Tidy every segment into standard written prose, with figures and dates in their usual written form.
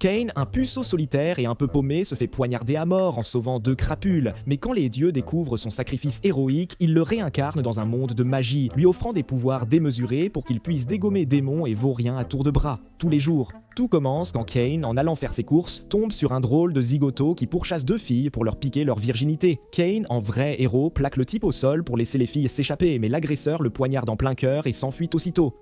Cain, un puceau solitaire et un peu paumé, se fait poignarder à mort en sauvant 2 crapules, mais quand les dieux découvrent son sacrifice héroïque, ils le réincarnent dans un monde de magie, lui offrant des pouvoirs démesurés pour qu'il puisse dégommer démons et vauriens à tour de bras, tous les jours. Tout commence quand Cain, en allant faire ses courses, tombe sur un drôle de zigoto qui pourchasse 2 filles pour leur piquer leur virginité. Cain, en vrai héros, plaque le type au sol pour laisser les filles s'échapper, mais l'agresseur le poignarde en plein cœur et s'enfuit aussitôt.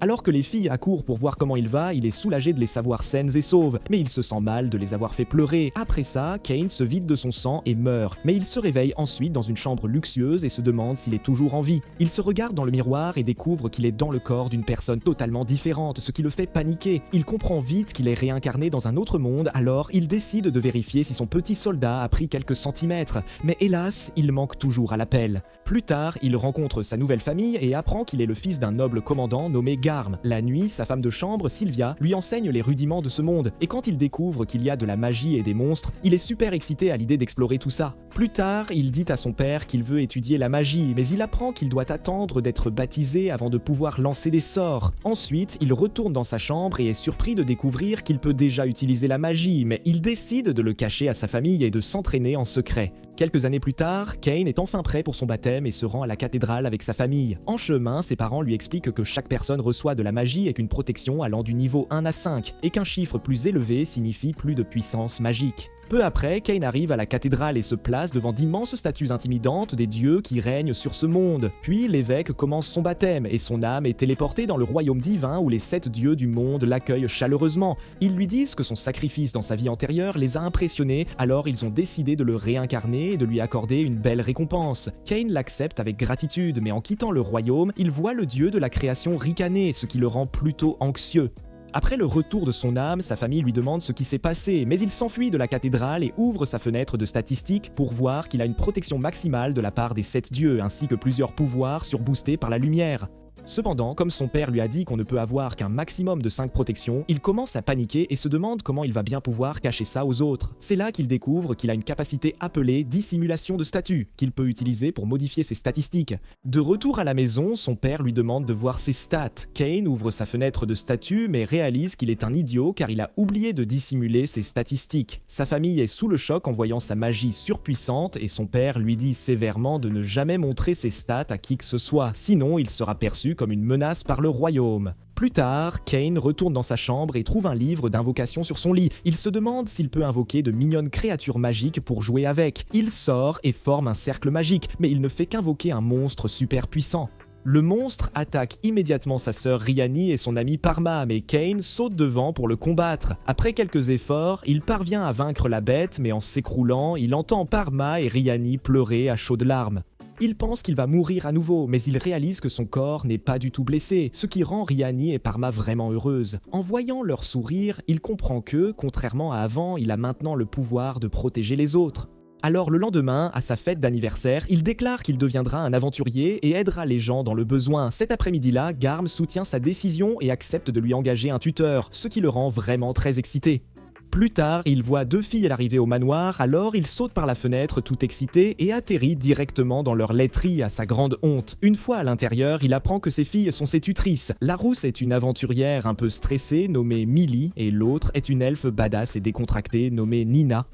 Alors que les filles accourent pour voir comment il va, il est soulagé de les savoir saines et sauves, mais il se sent mal de les avoir fait pleurer. Après ça, Cain se vide de son sang et meurt, mais il se réveille ensuite dans une chambre luxueuse et se demande s'il est toujours en vie. Il se regarde dans le miroir et découvre qu'il est dans le corps d'une personne totalement différente, ce qui le fait paniquer. Il comprend vite qu'il est réincarné dans un autre monde, alors il décide de vérifier si son petit soldat a pris quelques centimètres, mais hélas, il manque toujours à l'appel. Plus tard, il rencontre sa nouvelle famille et apprend qu'il est le fils d'un noble commandant nommé Garm. La nuit, sa femme de chambre, Sylvia, lui enseigne les rudiments de ce monde, et quand il découvre qu'il y a de la magie et des monstres, il est super excité à l'idée d'explorer tout ça. Plus tard, il dit à son père qu'il veut étudier la magie, mais il apprend qu'il doit attendre d'être baptisé avant de pouvoir lancer des sorts. Ensuite, il retourne dans sa chambre et est surpris de découvrir qu'il peut déjà utiliser la magie, mais il décide de le cacher à sa famille et de s'entraîner en secret. Quelques années plus tard, Cain est enfin prêt pour son baptême et se rend à la cathédrale avec sa famille. En chemin, ses parents lui expliquent que chaque personne reçoit de la magie et qu'une protection allant du niveau 1 à 5, et qu'un chiffre plus élevé signifie plus de puissance magique. Peu après, Cain arrive à la cathédrale et se place devant d'immenses statues intimidantes des dieux qui règnent sur ce monde. Puis l'évêque commence son baptême et son âme est téléportée dans le royaume divin où les 7 dieux du monde l'accueillent chaleureusement. Ils lui disent que son sacrifice dans sa vie antérieure les a impressionnés, alors ils ont décidé de le réincarner et de lui accorder une belle récompense. Cain l'accepte avec gratitude, mais en quittant le royaume, il voit le dieu de la création ricaner, ce qui le rend plutôt anxieux. Après le retour de son âme, sa famille lui demande ce qui s'est passé, mais il s'enfuit de la cathédrale et ouvre sa fenêtre de statistiques pour voir qu'il a une protection maximale de la part des 7 dieux, ainsi que plusieurs pouvoirs surboostés par la lumière. Cependant, comme son père lui a dit qu'on ne peut avoir qu'un maximum de 5 protections, il commence à paniquer et se demande comment il va bien pouvoir cacher ça aux autres. C'est là qu'il découvre qu'il a une capacité appelée dissimulation de statut, qu'il peut utiliser pour modifier ses statistiques. De retour à la maison, son père lui demande de voir ses stats. Cain ouvre sa fenêtre de statut mais réalise qu'il est un idiot car il a oublié de dissimuler ses statistiques. Sa famille est sous le choc en voyant sa magie surpuissante et son père lui dit sévèrement de ne jamais montrer ses stats à qui que ce soit, sinon il sera perçu comme une menace par le royaume. Plus tard, Cain retourne dans sa chambre et trouve un livre d'invocation sur son lit. Il se demande s'il peut invoquer de mignonnes créatures magiques pour jouer avec. Il sort et forme un cercle magique, mais il ne fait qu'invoquer un monstre super puissant. Le monstre attaque immédiatement sa sœur Riani et son ami Parma, mais Cain saute devant pour le combattre. Après quelques efforts, il parvient à vaincre la bête, mais en s'écroulant, il entend Parma et Riani pleurer à chaudes larmes. Il pense qu'il va mourir à nouveau, mais il réalise que son corps n'est pas du tout blessé, ce qui rend Riani et Parma vraiment heureuses. En voyant leur sourire, il comprend que, contrairement à avant, il a maintenant le pouvoir de protéger les autres. Alors le lendemain, à sa fête d'anniversaire, il déclare qu'il deviendra un aventurier et aidera les gens dans le besoin. Cet après-midi-là, Garm soutient sa décision et accepte de lui engager un tuteur, ce qui le rend vraiment très excité. Plus tard, il voit 2 filles à l'arrivée au manoir, alors il saute par la fenêtre tout excité et atterrit directement dans leur laiterie à sa grande honte. Une fois à l'intérieur, il apprend que ces filles sont ses tutrices. La rousse est une aventurière un peu stressée nommée Millie et l'autre est une elfe badass et décontractée nommée Nina.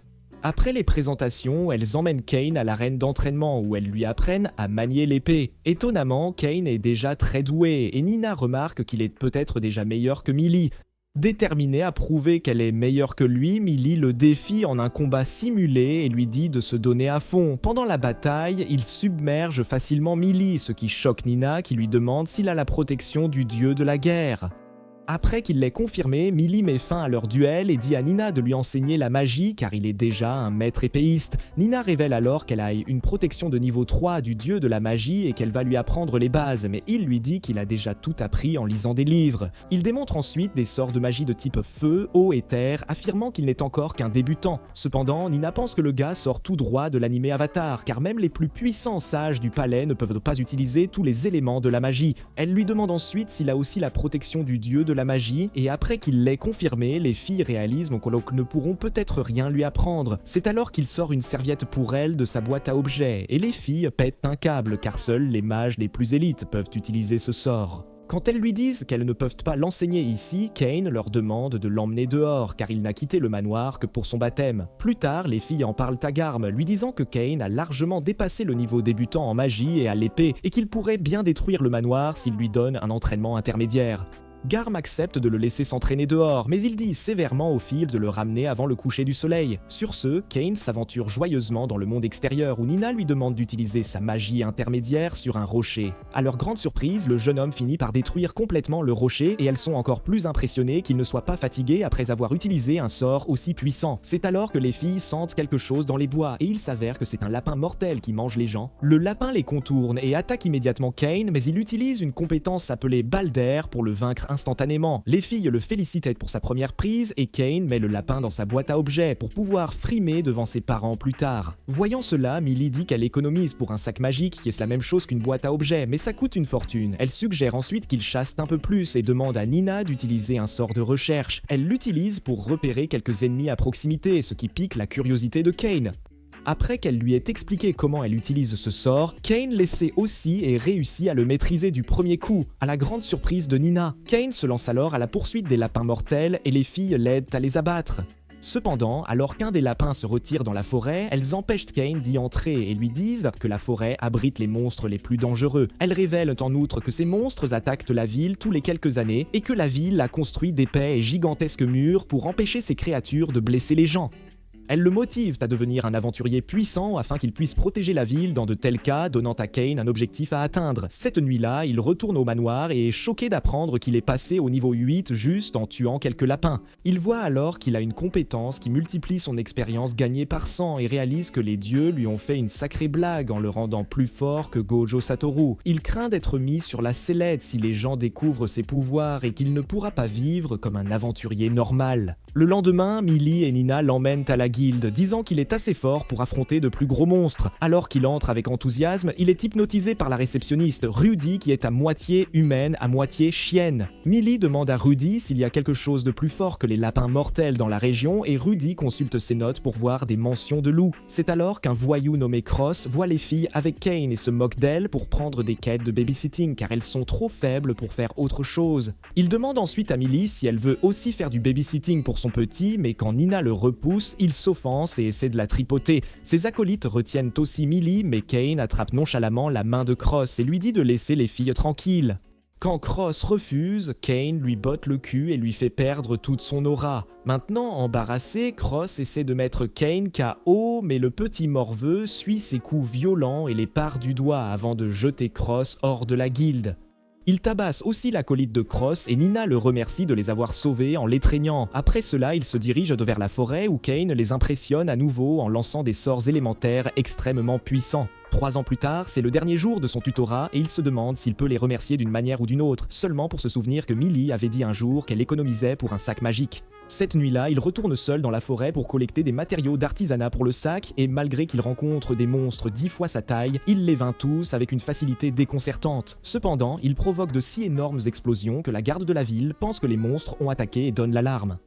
Après les présentations, elles emmènent Cain à l'arène d'entraînement où elles lui apprennent à manier l'épée. Étonnamment, Cain est déjà très doué et Nina remarque qu'il est peut-être déjà meilleur que Millie. Déterminée à prouver qu'elle est meilleure que lui, Millie le défie en un combat simulé et lui dit de se donner à fond. Pendant la bataille, il submerge facilement Millie, ce qui choque Nina qui lui demande s'il a la protection du dieu de la guerre. Après qu'il l'ait confirmé, Millie met fin à leur duel et dit à Nina de lui enseigner la magie car il est déjà un maître épéiste. Nina révèle alors qu'elle a une protection de niveau 3 du dieu de la magie et qu'elle va lui apprendre les bases, mais il lui dit qu'il a déjà tout appris en lisant des livres. Il démontre ensuite des sorts de magie de type feu, eau et terre, affirmant qu'il n'est encore qu'un débutant. Cependant, Nina pense que le gars sort tout droit de l'anime Avatar, car même les plus puissants sages du palais ne peuvent pas utiliser tous les éléments de la magie. Elle lui demande ensuite s'il a aussi la protection du dieu de la magie, et après qu'il l'ait confirmé, les filles réalisent donc ne pourront peut-être rien lui apprendre. C'est alors qu'il sort une serviette pour elle de sa boîte à objets, et les filles pètent un câble, car seuls les mages les plus élites peuvent utiliser ce sort. Quand elles lui disent qu'elles ne peuvent pas l'enseigner ici, Kane leur demande de l'emmener dehors, car il n'a quitté le manoir que pour son baptême. Plus tard, les filles en parlent à Garm, lui disant que Kane a largement dépassé le niveau débutant en magie et à l'épée, et qu'il pourrait bien détruire le manoir s'il lui donne un entraînement intermédiaire. Garm accepte de le laisser s'entraîner dehors, mais il dit sévèrement aux filles de le ramener avant le coucher du soleil. Sur ce, Kane s'aventure joyeusement dans le monde extérieur où Nina lui demande d'utiliser sa magie intermédiaire sur un rocher. À leur grande surprise, le jeune homme finit par détruire complètement le rocher et elles sont encore plus impressionnées qu'il ne soit pas fatigué après avoir utilisé un sort aussi puissant. C'est alors que les filles sentent quelque chose dans les bois et il s'avère que c'est un lapin mortel qui mange les gens. Le lapin les contourne et attaque immédiatement Kane, mais il utilise une compétence appelée balle d'air pour le vaincre instantanément. Les filles le félicitent pour sa première prise et Kane met le lapin dans sa boîte à objets pour pouvoir frimer devant ses parents plus tard. Voyant cela, Millie dit qu'elle économise pour un sac magique qui est la même chose qu'une boîte à objets, mais ça coûte une fortune. Elle suggère ensuite qu'il chasse un peu plus et demande à Nina d'utiliser un sort de recherche. Elle l'utilise pour repérer quelques ennemis à proximité, ce qui pique la curiosité de Kane. Après qu'elle lui ait expliqué comment elle utilise ce sort, Kane l'essaie aussi et réussit à le maîtriser du premier coup, à la grande surprise de Nina. Kane se lance alors à la poursuite des lapins mortels et les filles l'aident à les abattre. Cependant, alors qu'un des lapins se retire dans la forêt, elles empêchent Kane d'y entrer et lui disent que la forêt abrite les monstres les plus dangereux. Elles révèlent en outre que ces monstres attaquent la ville tous les quelques années et que la ville a construit d'épais et gigantesques murs pour empêcher ces créatures de blesser les gens. Elles le motivent à devenir un aventurier puissant afin qu'il puisse protéger la ville dans de tels cas, donnant à Kane un objectif à atteindre. Cette nuit-là, il retourne au manoir et est choqué d'apprendre qu'il est passé au niveau 8 juste en tuant quelques lapins. Il voit alors qu'il a une compétence qui multiplie son expérience gagnée par 100 et réalise que les dieux lui ont fait une sacrée blague en le rendant plus fort que Gojo Satoru. Il craint d'être mis sur la sellette si les gens découvrent ses pouvoirs et qu'il ne pourra pas vivre comme un aventurier normal. Le lendemain, Millie et Nina l'emmènent à la guilde, disant qu'il est assez fort pour affronter de plus gros monstres. Alors qu'il entre avec enthousiasme, il est hypnotisé par la réceptionniste, Rudy, qui est à moitié humaine, à moitié chienne. Millie demande à Rudy s'il y a quelque chose de plus fort que les lapins mortels dans la région, et Rudy consulte ses notes pour voir des mentions de loups. C'est alors qu'un voyou nommé Cross voit les filles avec Kane et se moque d'elles pour prendre des quêtes de babysitting, car elles sont trop faibles pour faire autre chose. Il demande ensuite à Millie si elle veut aussi faire du babysitting pour son petit, mais quand Nina le repousse, il s'offense et essaie de la tripoter. Ses acolytes retiennent aussi Millie, mais Kane attrape nonchalamment la main de Cross et lui dit de laisser les filles tranquilles. Quand Cross refuse, Kane lui botte le cul et lui fait perdre toute son aura. Maintenant embarrassé, Cross essaie de mettre Kane KO, mais le petit morveux suit ses coups violents et les part du doigt avant de jeter Cross hors de la guilde. Il tabasse aussi l'acolyte de Cross et Nina le remercie de les avoir sauvés en l'étreignant. Après cela, il se dirige vers la forêt où Kane les impressionne à nouveau en lançant des sorts élémentaires extrêmement puissants. 3 ans plus tard, c'est le dernier jour de son tutorat et il se demande s'il peut les remercier d'une manière ou d'une autre, seulement pour se souvenir que Millie avait dit un jour qu'elle économisait pour un sac magique. Cette nuit-là, il retourne seul dans la forêt pour collecter des matériaux d'artisanat pour le sac et malgré qu'il rencontre des monstres 10 fois sa taille, il les vainc tous avec une facilité déconcertante. Cependant, il provoque de si énormes explosions que la garde de la ville pense que les monstres ont attaqué et donne l'alarme.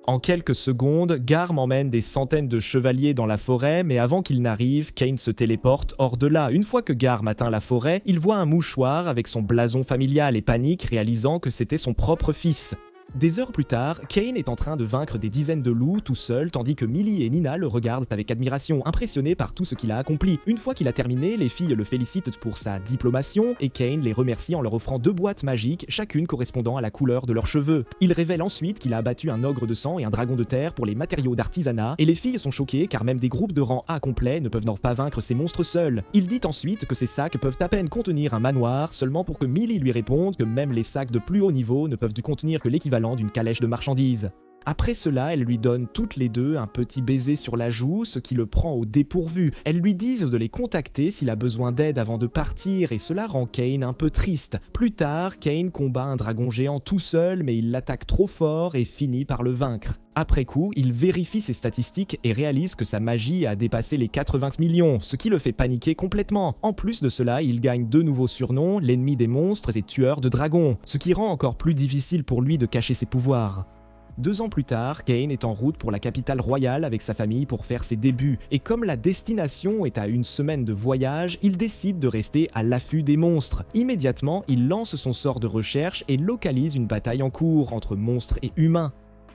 En quelques secondes, Garm emmène des centaines de chevaliers dans la forêt, mais avant qu'ils n'arrivent, Kane se téléporte hors de là. Une fois que Garm atteint la forêt, il voit un mouchoir avec son blason familial et panique, réalisant que c'était son propre fils. Des heures plus tard, Kane est en train de vaincre des dizaines de loups tout seul, tandis que Millie et Nina le regardent avec admiration, impressionnés par tout ce qu'il a accompli. Une fois qu'il a terminé, les filles le félicitent pour sa diplomation et Kane les remercie en leur offrant 2 boîtes magiques, chacune correspondant à la couleur de leurs cheveux. Il révèle ensuite qu'il a abattu un ogre de sang et un dragon de terre pour les matériaux d'artisanat, et les filles sont choquées car même des groupes de rang A complet ne peuvent pas vaincre ces monstres seuls. Il dit ensuite que ces sacs peuvent à peine contenir un manoir, seulement pour que Millie lui réponde que même les sacs de plus haut niveau ne peuvent contenir que l'équivalent d'une calèche de marchandises. Après cela, elles lui donnent toutes les deux un petit baiser sur la joue, ce qui le prend au dépourvu. Elles lui disent de les contacter s'il a besoin d'aide avant de partir, et cela rend Kane un peu triste. Plus tard, Kane combat un dragon géant tout seul, mais il l'attaque trop fort et finit par le vaincre. Après coup, il vérifie ses statistiques et réalise que sa magie a dépassé les 80 millions, ce qui le fait paniquer complètement. En plus de cela, il gagne 2 nouveaux surnoms, l'ennemi des monstres et tueur de dragons, ce qui rend encore plus difficile pour lui de cacher ses pouvoirs. 2 ans plus tard, Cain est en route pour la capitale royale avec sa famille pour faire ses débuts, et comme la destination est à 1 semaine de voyage, il décide de rester à l'affût des monstres. Immédiatement, il lance son sort de recherche et localise une bataille en cours entre monstres et humains.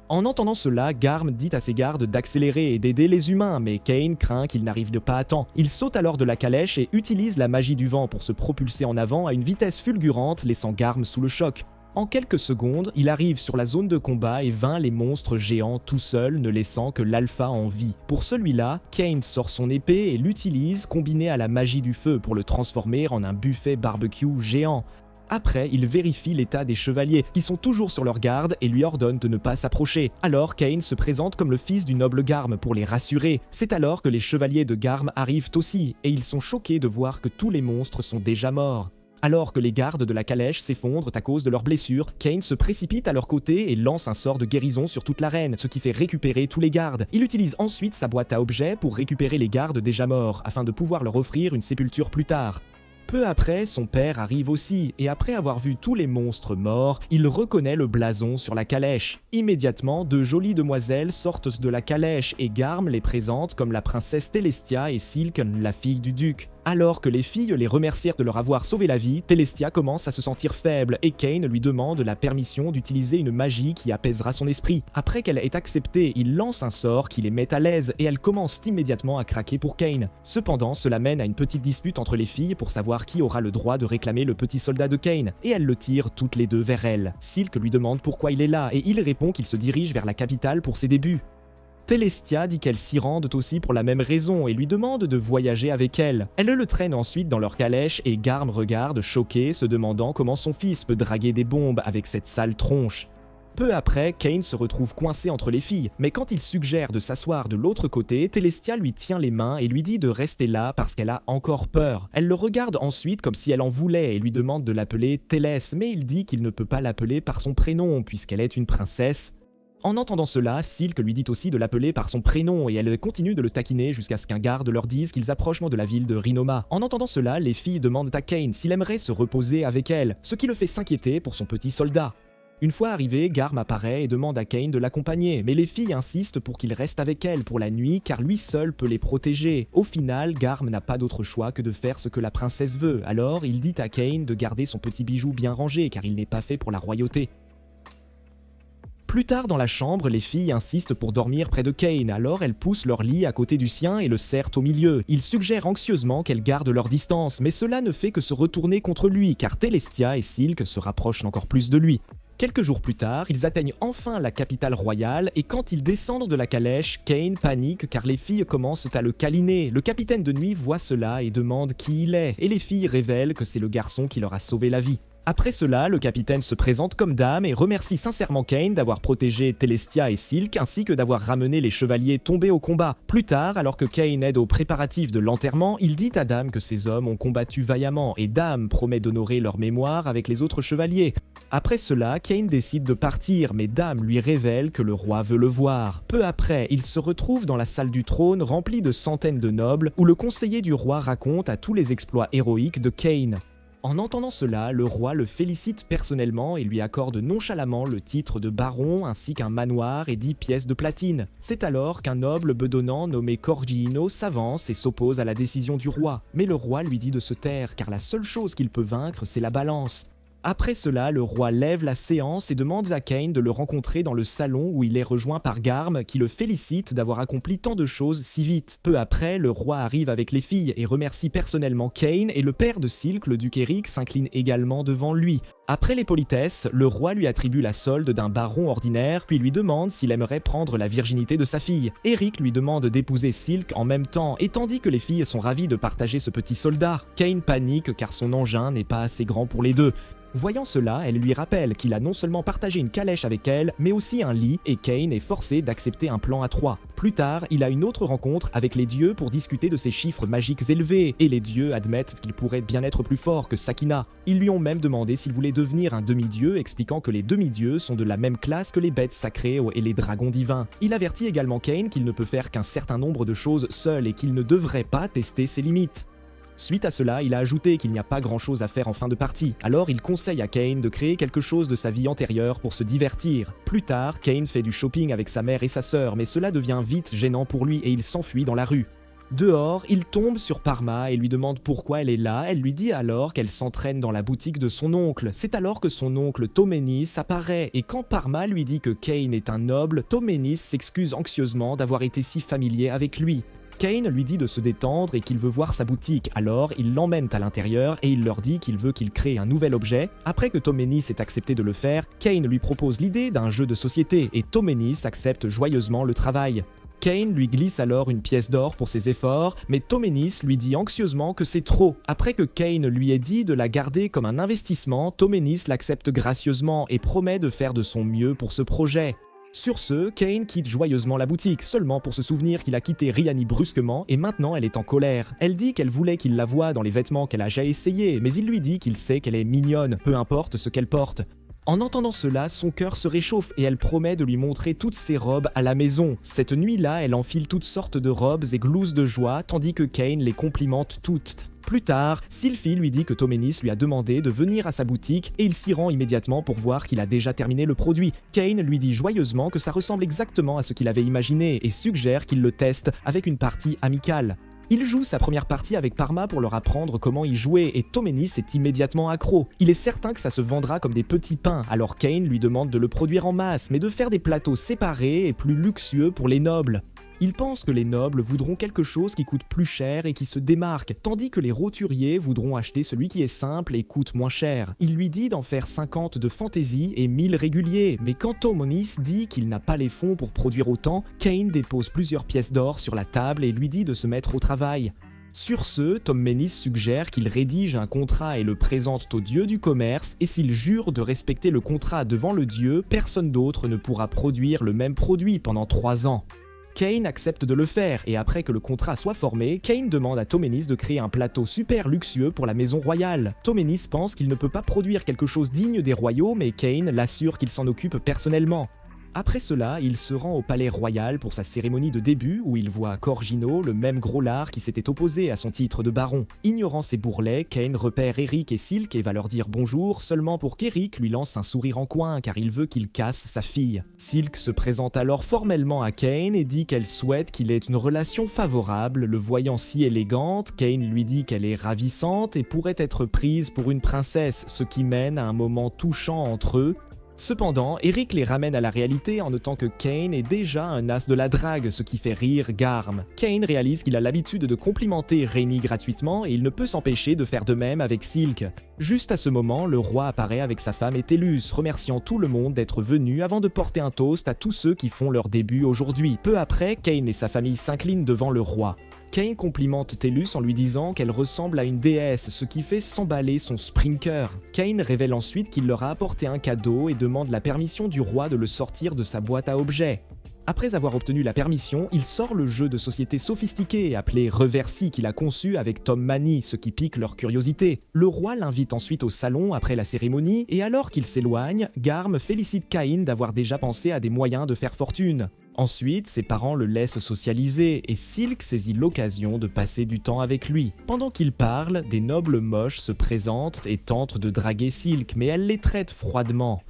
En entendant cela, Garm dit à ses gardes d'accélérer et d'aider les humains, mais Cain craint qu'ils n'arrivent pas à temps. Il saute alors de la calèche et utilise la magie du vent pour se propulser en avant à une vitesse fulgurante, laissant Garm sous le choc. En quelques secondes, il arrive sur la zone de combat et vainc les monstres géants tout seul, ne laissant que l'alpha en vie. Pour celui-là, Cain sort son épée et l'utilise, combiné à la magie du feu pour le transformer en un buffet barbecue géant. Après, il vérifie l'état des chevaliers, qui sont toujours sur leur garde, et lui ordonne de ne pas s'approcher. Alors Cain se présente comme le fils du noble Garm pour les rassurer. C'est alors que les chevaliers de Garm arrivent aussi, et ils sont choqués de voir que tous les monstres sont déjà morts. Alors que les gardes de la calèche s'effondrent à cause de leurs blessures, Cain se précipite à leur côté et lance un sort de guérison sur toute l'arène, ce qui fait récupérer tous les gardes. Il utilise ensuite sa boîte à objets pour récupérer les gardes déjà morts, afin de pouvoir leur offrir une sépulture plus tard. Peu après, son père arrive aussi, et après avoir vu tous les monstres morts, il reconnaît le blason sur la calèche. Immédiatement, 2 jolies demoiselles sortent de la calèche et Garm les présente comme la princesse Telestia et Silk, la fille du duc. Alors que les filles les remercièrent de leur avoir sauvé la vie, Telestia commence à se sentir faible et Cain lui demande la permission d'utiliser une magie qui apaisera son esprit. Après qu'elle ait accepté, il lance un sort qui les met à l'aise et elles commencent immédiatement à craquer pour Cain. Cependant, cela mène à une petite dispute entre les filles pour savoir qui aura le droit de réclamer le petit soldat de Cain, et elles le tirent toutes les deux vers elle. Silk lui demande pourquoi il est là et il répond qu'il se dirige vers la capitale pour ses débuts. Telestia dit qu'elles s'y rendent aussi pour la même raison et lui demande de voyager avec elle. Elle le traîne ensuite dans leur calèche et Garm regarde, choqué, se demandant comment son fils peut draguer des bombes avec cette sale tronche. Peu après, Cain se retrouve coincé entre les filles, mais quand il suggère de s'asseoir de l'autre côté, Telestia lui tient les mains et lui dit de rester là parce qu'elle a encore peur. Elle le regarde ensuite comme si elle en voulait et lui demande de l'appeler Télès, mais il dit qu'il ne peut pas l'appeler par son prénom puisqu'elle est une princesse. En entendant cela, Silk lui dit aussi de l'appeler par son prénom et elle continue de le taquiner jusqu'à ce qu'un garde leur dise qu'ils approchent de la ville de Rinoma. En entendant cela, les filles demandent à Cain s'il aimerait se reposer avec elle, ce qui le fait s'inquiéter pour son petit soldat. Une fois arrivé, Garm apparaît et demande à Cain de l'accompagner, mais les filles insistent pour qu'il reste avec elle pour la nuit car lui seul peut les protéger. Au final, Garm n'a pas d'autre choix que de faire ce que la princesse veut, alors il dit à Cain de garder son petit bijou bien rangé car il n'est pas fait pour la royauté. Plus tard dans la chambre, les filles insistent pour dormir près de Cain, alors elles poussent leur lit à côté du sien et le serrent au milieu. Ils suggèrent anxieusement qu'elles gardent leur distance, mais cela ne fait que se retourner contre lui, car Telestia et Silk se rapprochent encore plus de lui. Quelques jours plus tard, ils atteignent enfin la capitale royale et quand ils descendent de la calèche, Cain panique car les filles commencent à le câliner. Le capitaine de nuit voit cela et demande qui il est, et les filles révèlent que c'est le garçon qui leur a sauvé la vie. Après cela, le capitaine se présente comme dame et remercie sincèrement Cain d'avoir protégé Telestia et Silk ainsi que d'avoir ramené les chevaliers tombés au combat. Plus tard, alors que Cain aide aux préparatifs de l'enterrement, il dit à Dame que ces hommes ont combattu vaillamment et Dame promet d'honorer leur mémoire avec les autres chevaliers. Après cela, Cain décide de partir, mais Dame lui révèle que le roi veut le voir. Peu après, il se retrouve dans la salle du trône remplie de centaines de nobles où le conseiller du roi raconte à tous les exploits héroïques de Cain. En entendant cela, le roi le félicite personnellement et lui accorde nonchalamment le titre de baron ainsi qu'un manoir et 10 pièces de platine. C'est alors qu'un noble bedonnant nommé Corgino s'avance et s'oppose à la décision du roi. Mais le roi lui dit de se taire car la seule chose qu'il peut vaincre, c'est la balance. Après cela, le roi lève la séance et demande à Cain de le rencontrer dans le salon où il est rejoint par Garm qui le félicite d'avoir accompli tant de choses si vite. Peu après, le roi arrive avec les filles et remercie personnellement Cain et le père de Silk, le duc Eric, s'incline également devant lui. Après les politesses, le roi lui attribue la solde d'un baron ordinaire puis lui demande s'il aimerait prendre la virginité de sa fille. Eric lui demande d'épouser Silk en même temps et tandis que les filles sont ravies de partager ce petit soldat, Cain panique car son engin n'est pas assez grand pour les deux. Voyant cela, elle lui rappelle qu'il a non seulement partagé une calèche avec elle, mais aussi un lit, et Cain est forcé d'accepter un plan à 3. Plus tard, il a une autre rencontre avec les dieux pour discuter de ses chiffres magiques élevés, et les dieux admettent qu'il pourrait bien être plus fort que Sakina. Ils lui ont même demandé s'il voulait devenir un demi-dieu, expliquant que les demi-dieux sont de la même classe que les bêtes sacrées et les dragons divins. Il avertit également Cain qu'il ne peut faire qu'un certain nombre de choses seul et qu'il ne devrait pas tester ses limites. Suite à cela, il a ajouté qu'il n'y a pas grand chose à faire en fin de partie, alors il conseille à Kane de créer quelque chose de sa vie antérieure pour se divertir. Plus tard, Kane fait du shopping avec sa mère et sa sœur, mais cela devient vite gênant pour lui et il s'enfuit dans la rue. Dehors, il tombe sur Parma et lui demande pourquoi elle est là. Elle lui dit alors qu'elle s'entraîne dans la boutique de son oncle. C'est alors que son oncle Tomenis apparaît et quand Parma lui dit que Kane est un noble, Tomenis s'excuse anxieusement d'avoir été si familier avec lui. Kane lui dit de se détendre et qu'il veut voir sa boutique, alors il l'emmène à l'intérieur et il leur dit qu'il veut qu'il crée un nouvel objet. Après que Tomenis ait accepté de le faire, Kane lui propose l'idée d'un jeu de société et Tomenis accepte joyeusement le travail. Kane lui glisse alors une pièce d'or pour ses efforts, mais Tomenis lui dit anxieusement que c'est trop. Après que Kane lui ait dit de la garder comme un investissement, Tomenis l'accepte gracieusement et promet de faire de son mieux pour ce projet. Sur ce, Kane quitte joyeusement la boutique, seulement pour se souvenir qu'il a quitté Riani brusquement et maintenant elle est en colère. Elle dit qu'elle voulait qu'il la voie dans les vêtements qu'elle a déjà essayés, mais il lui dit qu'il sait qu'elle est mignonne, peu importe ce qu'elle porte. En entendant cela, son cœur se réchauffe et elle promet de lui montrer toutes ses robes à la maison. Cette nuit-là, elle enfile toutes sortes de robes et glousse de joie, tandis que Kane les complimente toutes. Plus tard, Sylphie lui dit que Tomenis lui a demandé de venir à sa boutique et il s'y rend immédiatement pour voir qu'il a déjà terminé le produit. Kane lui dit joyeusement que ça ressemble exactement à ce qu'il avait imaginé et suggère qu'il le teste avec une partie amicale. Il joue sa première partie avec Parma pour leur apprendre comment y jouer et Tomenis est immédiatement accro. Il est certain que ça se vendra comme des petits pains, alors Kane lui demande de le produire en masse, mais de faire des plateaux séparés et plus luxueux pour les nobles. Il pense que les nobles voudront quelque chose qui coûte plus cher et qui se démarque, tandis que les roturiers voudront acheter celui qui est simple et coûte moins cher. Il lui dit d'en faire 50 de fantaisie et 1000 réguliers, mais quand Tomenis dit qu'il n'a pas les fonds pour produire autant, Kane dépose plusieurs pièces d'or sur la table et lui dit de se mettre au travail. Sur ce, Tomenis suggère qu'il rédige un contrat et le présente au dieu du commerce, et s'il jure de respecter le contrat devant le dieu, personne d'autre ne pourra produire le même produit pendant 3 ans. Kane accepte de le faire, et après que le contrat soit formé, Kane demande à Tomenis de créer un plateau super luxueux pour la maison royale. Tomenis pense qu'il ne peut pas produire quelque chose digne des royaux, mais Kane l'assure qu'il s'en occupe personnellement. Après cela, il se rend au palais royal pour sa cérémonie de début où il voit Corgino, le même gros lard qui s'était opposé à son titre de baron. Ignorant ses bourrelets, Kane repère Eric et Silk et va leur dire bonjour seulement pour qu'Eric lui lance un sourire en coin car il veut qu'il casse sa fille. Silk se présente alors formellement à Kane et dit qu'elle souhaite qu'il ait une relation favorable. Le voyant si élégante, Kane lui dit qu'elle est ravissante et pourrait être prise pour une princesse, ce qui mène à un moment touchant entre eux. Cependant, Eric les ramène à la réalité en notant que Kane est déjà un as de la drague, ce qui fait rire Garm. Kane réalise qu'il a l'habitude de complimenter Rainy gratuitement et il ne peut s'empêcher de faire de même avec Silk. Juste à ce moment, le roi apparaît avec sa femme et Tellus, remerciant tout le monde d'être venu avant de porter un toast à tous ceux qui font leur début aujourd'hui. Peu après, Kane et sa famille s'inclinent devant le roi. Kane complimente Tellus en lui disant qu'elle ressemble à une déesse, ce qui fait s'emballer son sprinker. Kane révèle ensuite qu'il leur a apporté un cadeau et demande la permission du roi de le sortir de sa boîte à objets. Après avoir obtenu la permission, il sort le jeu de société sophistiqué appelé Reversi qu'il a conçu avec Tom Manny, ce qui pique leur curiosité. Le roi l'invite ensuite au salon après la cérémonie et alors qu'il s'éloigne, Garm félicite Kane d'avoir déjà pensé à des moyens de faire fortune. Ensuite, ses parents le laissent socialiser et Silk saisit l'occasion de passer du temps avec lui. Pendant qu'il parle, des nobles moches se présentent et tentent de draguer Silk, mais elle les traite froidement.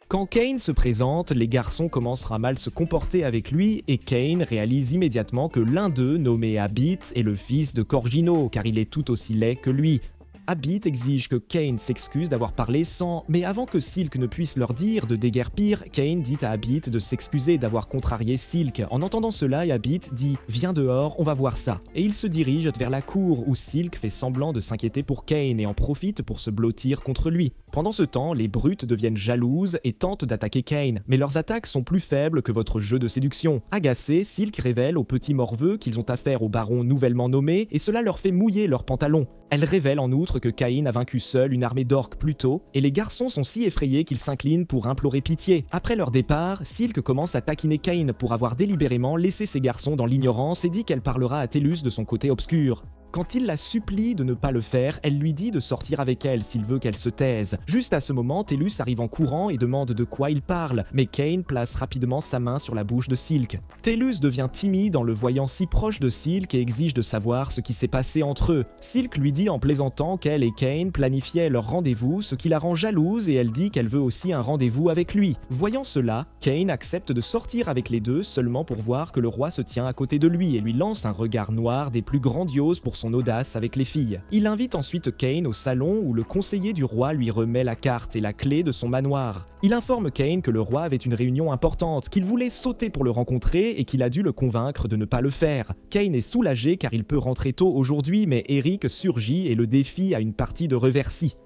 Quand Kane se présente, les garçons commencent à mal se comporter avec lui et Kane réalise immédiatement que l'un d'eux, nommé Abit, est le fils de Corgino car il est tout aussi laid que lui. Abit exige que Kane s'excuse d'avoir parlé sans... Mais avant que Silk ne puisse leur dire de déguerpir, Kane dit à Abit de s'excuser d'avoir contrarié Silk. En entendant cela, Abit dit « Viens dehors, on va voir ça ». Et il se dirige vers la cour où Silk fait semblant de s'inquiéter pour Kane et en profite pour se blottir contre lui. Pendant ce temps, les brutes deviennent jalouses et tentent d'attaquer Kane, mais leurs attaques sont plus faibles que votre jeu de séduction. Agacé, Silk révèle aux petits morveux qu'ils ont affaire au baron nouvellement nommé et cela leur fait mouiller leurs pantalons. Elle révèle en outre que Kane a vaincu seul une armée d'orques plus tôt, et les garçons sont si effrayés qu'ils s'inclinent pour implorer pitié. Après leur départ, Silk commence à taquiner Kane pour avoir délibérément laissé ses garçons dans l'ignorance et dit qu'elle parlera à Tellus de son côté obscur. Quand il la supplie de ne pas le faire, elle lui dit de sortir avec elle s'il veut qu'elle se taise. Juste à ce moment, Tellus arrive en courant et demande de quoi il parle, mais Cain place rapidement sa main sur la bouche de Silk. Tellus devient timide en le voyant si proche de Silk et exige de savoir ce qui s'est passé entre eux. Silk lui dit en plaisantant qu'elle et Cain planifiaient leur rendez-vous, ce qui la rend jalouse et elle dit qu'elle veut aussi un rendez-vous avec lui. Voyant cela, Cain accepte de sortir avec les deux seulement pour voir que le roi se tient à côté de lui et lui lance un regard noir des plus grandioses pour son audace avec les filles. Il invite ensuite Cain au salon où le conseiller du roi lui remet la carte et la clé de son manoir. Il informe Cain que le roi avait une réunion importante, qu'il voulait sauter pour le rencontrer et qu'il a dû le convaincre de ne pas le faire. Cain est soulagé car il peut rentrer tôt aujourd'hui, mais Eric surgit et le défie à une partie de reversi.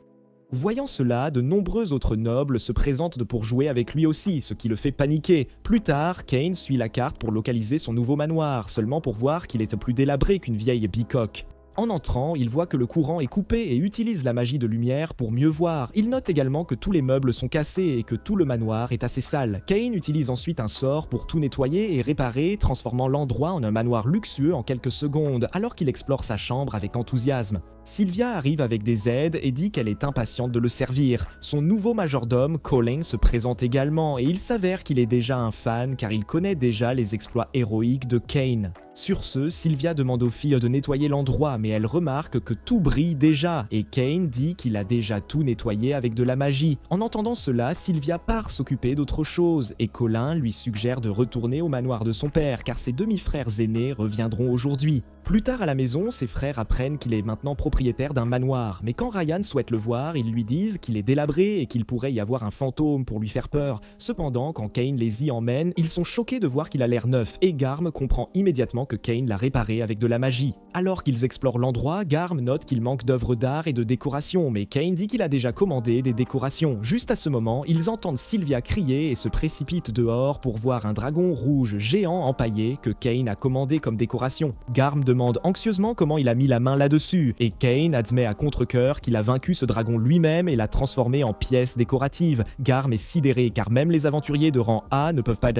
Voyant cela, de nombreux autres nobles se présentent pour jouer avec lui aussi, ce qui le fait paniquer. Plus tard, Cain suit la carte pour localiser son nouveau manoir, seulement pour voir qu'il est plus délabré qu'une vieille bicoque. En entrant, il voit que le courant est coupé et utilise la magie de lumière pour mieux voir. Il note également que tous les meubles sont cassés et que tout le manoir est assez sale. Cain utilise ensuite un sort pour tout nettoyer et réparer, transformant l'endroit en un manoir luxueux en quelques secondes, alors qu'il explore sa chambre avec enthousiasme. Sylvia arrive avec des aides et dit qu'elle est impatiente de le servir. Son nouveau majordome, Colin, se présente également et il s'avère qu'il est déjà un fan car il connaît déjà les exploits héroïques de Cain. Sur ce, Sylvia demande aux filles de nettoyer l'endroit, mais elle remarque que tout brille déjà, et Cain dit qu'il a déjà tout nettoyé avec de la magie. En entendant cela, Sylvia part s'occuper d'autre chose, et Colin lui suggère de retourner au manoir de son père, car ses demi-frères aînés reviendront aujourd'hui. Plus tard à la maison, ses frères apprennent qu'il est maintenant propriétaire d'un manoir, mais quand Ryan souhaite le voir, ils lui disent qu'il est délabré et qu'il pourrait y avoir un fantôme pour lui faire peur. Cependant, quand Cain les y emmène, ils sont choqués de voir qu'il a l'air neuf, et Garm comprend immédiatement que Cain l'a réparé avec de la magie. Alors qu'ils explorent l'endroit, Garm note qu'il manque d'œuvres d'art et de décorations, mais Cain dit qu'il a déjà commandé des décorations. Juste à ce moment, ils entendent Sylvia crier et se précipitent dehors pour voir un dragon rouge géant empaillé que Cain a commandé comme décoration. Garm demande anxieusement comment il a mis la main là-dessus, et Cain admet à contre-cœur qu'il a vaincu ce dragon lui-même et l'a transformé en pièce décorative. Garm est sidéré car même les aventuriers de rang A ne peuvent pas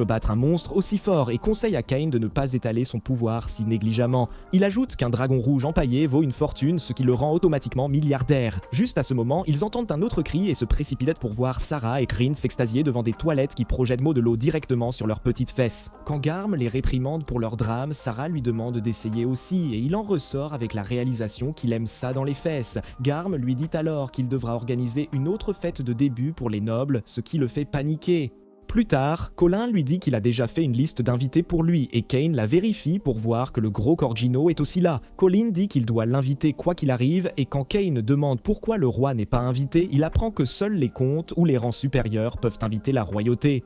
battre un monstre aussi fort et conseille à Cain de ne pas étaler son pouvoir si négligemment. Il ajoute qu'un dragon rouge empaillé vaut une fortune, ce qui le rend automatiquement milliardaire. Juste à ce moment, ils entendent un autre cri et se précipitent pour voir Sarah et Kryn s'extasier devant des toilettes qui projettent de l'eau directement sur leurs petites fesses. Quand Garm les réprimande pour leur drame, Sarah lui demande d'essayer aussi et il en ressort avec la réalisation qu'il aime ça dans les fesses. Garm lui dit alors qu'il devra organiser une autre fête de début pour les nobles, ce qui le fait paniquer. Plus tard, Colin lui dit qu'il a déjà fait une liste d'invités pour lui et Cain la vérifie pour voir que le gros Corgino est aussi là. Colin dit qu'il doit l'inviter quoi qu'il arrive et quand Cain demande pourquoi le roi n'est pas invité, il apprend que seuls les comtes ou les rangs supérieurs peuvent inviter la royauté.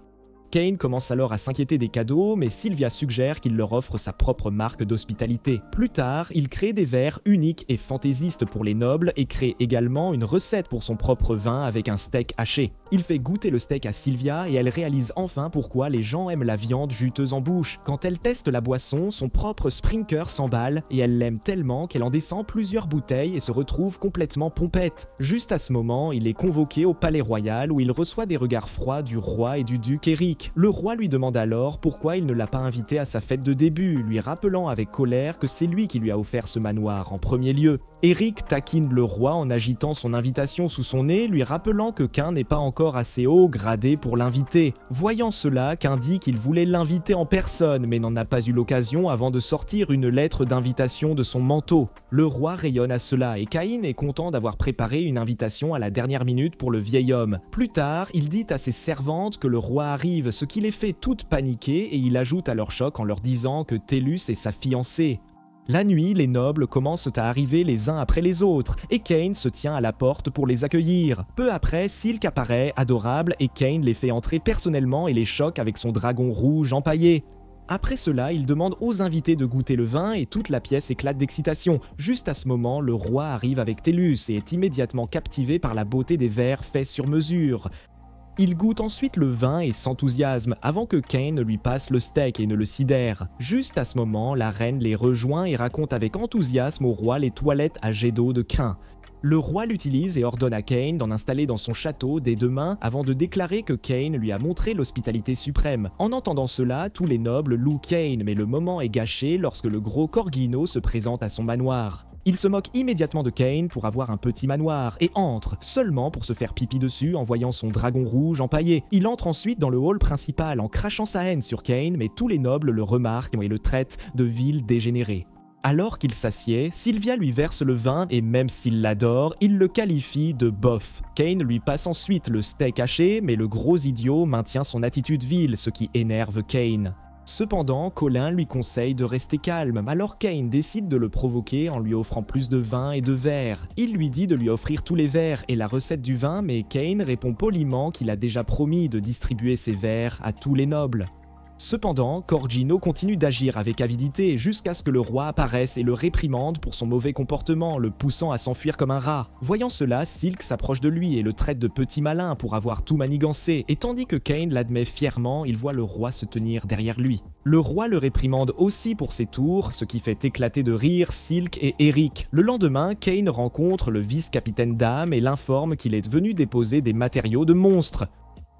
Cain commence alors à s'inquiéter des cadeaux, mais Sylvia suggère qu'il leur offre sa propre marque d'hospitalité. Plus tard, il crée des verres uniques et fantaisistes pour les nobles et crée également une recette pour son propre vin avec un steak haché. Il fait goûter le steak à Sylvia et elle réalise enfin pourquoi les gens aiment la viande juteuse en bouche. Quand elle teste la boisson, son propre Sprinker s'emballe et elle l'aime tellement qu'elle en descend plusieurs bouteilles et se retrouve complètement pompette. Juste à ce moment, il est convoqué au palais royal où il reçoit des regards froids du roi et du duc Eric. Le roi lui demande alors pourquoi il ne l'a pas invité à sa fête de début, lui rappelant avec colère que c'est lui qui lui a offert ce manoir en premier lieu. Eric taquine le roi en agitant son invitation sous son nez, lui rappelant que Cain n'est pas encore assez haut gradé pour l'inviter. Voyant cela, Cain dit qu'il voulait l'inviter en personne, mais n'en a pas eu l'occasion avant de sortir une lettre d'invitation de son manteau. Le roi rayonne à cela et Cain est content d'avoir préparé une invitation à la dernière minute pour le vieil homme. Plus tard, il dit à ses servantes que le roi arrive, ce qui les fait toutes paniquer et il ajoute à leur choc en leur disant que Tellus est sa fiancée. La nuit, les nobles commencent à arriver les uns après les autres, et Cain se tient à la porte pour les accueillir. Peu après, Silk apparaît, adorable, et Cain les fait entrer personnellement et les choque avec son dragon rouge empaillé. Après cela, il demande aux invités de goûter le vin et toute la pièce éclate d'excitation. Juste à ce moment, le roi arrive avec Tellus et est immédiatement captivé par la beauté des verres faits sur mesure. Il goûte ensuite le vin et s'enthousiasme avant que Cain ne lui passe le steak et ne le sidère. Juste à ce moment, la reine les rejoint et raconte avec enthousiasme au roi les toilettes à jet d'eau de Cain. Le roi l'utilise et ordonne à Cain d'en installer dans son château dès demain avant de déclarer que Cain lui a montré l'hospitalité suprême. En entendant cela, tous les nobles louent Cain, mais le moment est gâché lorsque le gros Corgino se présente à son manoir. Il se moque immédiatement de Cain pour avoir un petit manoir et entre, seulement pour se faire pipi dessus en voyant son dragon rouge empaillé. Il entre ensuite dans le hall principal en crachant sa haine sur Cain, mais tous les nobles le remarquent et le traitent de vil dégénéré. Alors qu'il s'assied, Sylvia lui verse le vin et même s'il l'adore, il le qualifie de bof. Cain lui passe ensuite le steak haché, mais le gros idiot maintient son attitude vile, ce qui énerve Cain. Cependant, Colin lui conseille de rester calme, alors Cain décide de le provoquer en lui offrant plus de vin et de verres. Il lui dit de lui offrir tous les verres et la recette du vin, mais Cain répond poliment qu'il a déjà promis de distribuer ses verres à tous les nobles. Cependant, Corgino continue d'agir avec avidité jusqu'à ce que le roi apparaisse et le réprimande pour son mauvais comportement, le poussant à s'enfuir comme un rat. Voyant cela, Silk s'approche de lui et le traite de petit malin pour avoir tout manigancé, et tandis que Cain l'admet fièrement, il voit le roi se tenir derrière lui. Le roi le réprimande aussi pour ses tours, ce qui fait éclater de rire Silk et Eric. Le lendemain, Cain rencontre le vice-capitaine Dame et l'informe qu'il est venu déposer des matériaux de monstres.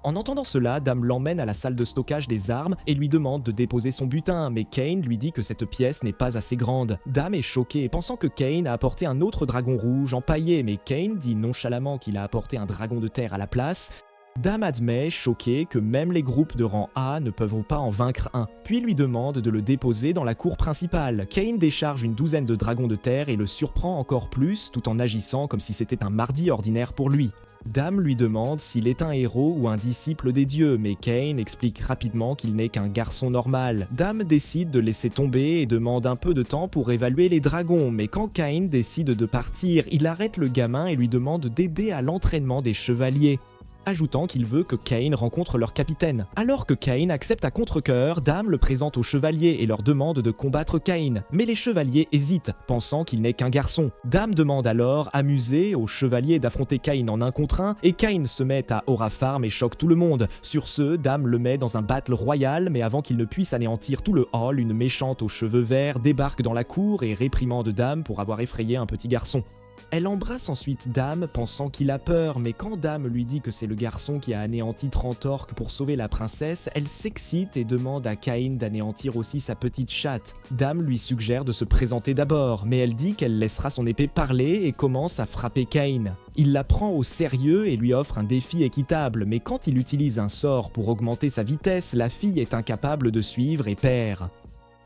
En entendant cela, Dame l'emmène à la salle de stockage des armes et lui demande de déposer son butin, mais Cain lui dit que cette pièce n'est pas assez grande. Dame est choquée, pensant que Cain a apporté un autre dragon rouge empaillé, mais Cain dit nonchalamment qu'il a apporté un dragon de terre à la place. Dame admet, choquée, que même les groupes de rang A ne peuvent pas en vaincre un, puis lui demande de le déposer dans la cour principale. Cain décharge une douzaine de dragons de terre et le surprend encore plus, tout en agissant comme si c'était un mardi ordinaire pour lui. Dame lui demande s'il est un héros ou un disciple des dieux, mais Cain explique rapidement qu'il n'est qu'un garçon normal. Dame décide de laisser tomber et demande un peu de temps pour évaluer les dragons, mais quand Cain décide de partir, il arrête le gamin et lui demande d'aider à l'entraînement des chevaliers, ajoutant qu'il veut que Cain rencontre leur capitaine. Alors que Cain accepte à contre-cœur, Dame le présente aux chevaliers et leur demande de combattre Cain. Mais les chevaliers hésitent, pensant qu'il n'est qu'un garçon. Dame demande alors, amusé, aux chevaliers d'affronter Cain en un contre un, et Cain se met à aura farm et choque tout le monde. Sur ce, Dame le met dans un battle royal, mais avant qu'il ne puisse anéantir tout le hall, une méchante aux cheveux verts débarque dans la cour et réprimande Dame pour avoir effrayé un petit garçon. Elle embrasse ensuite Dame, pensant qu'il a peur, mais quand Dame lui dit que c'est le garçon qui a anéanti 30 orques pour sauver la princesse, elle s'excite et demande à Cain d'anéantir aussi sa petite chatte. Dame lui suggère de se présenter d'abord, mais elle dit qu'elle laissera son épée parler et commence à frapper Cain. Il la prend au sérieux et lui offre un défi équitable, mais quand il utilise un sort pour augmenter sa vitesse, la fille est incapable de suivre et perd.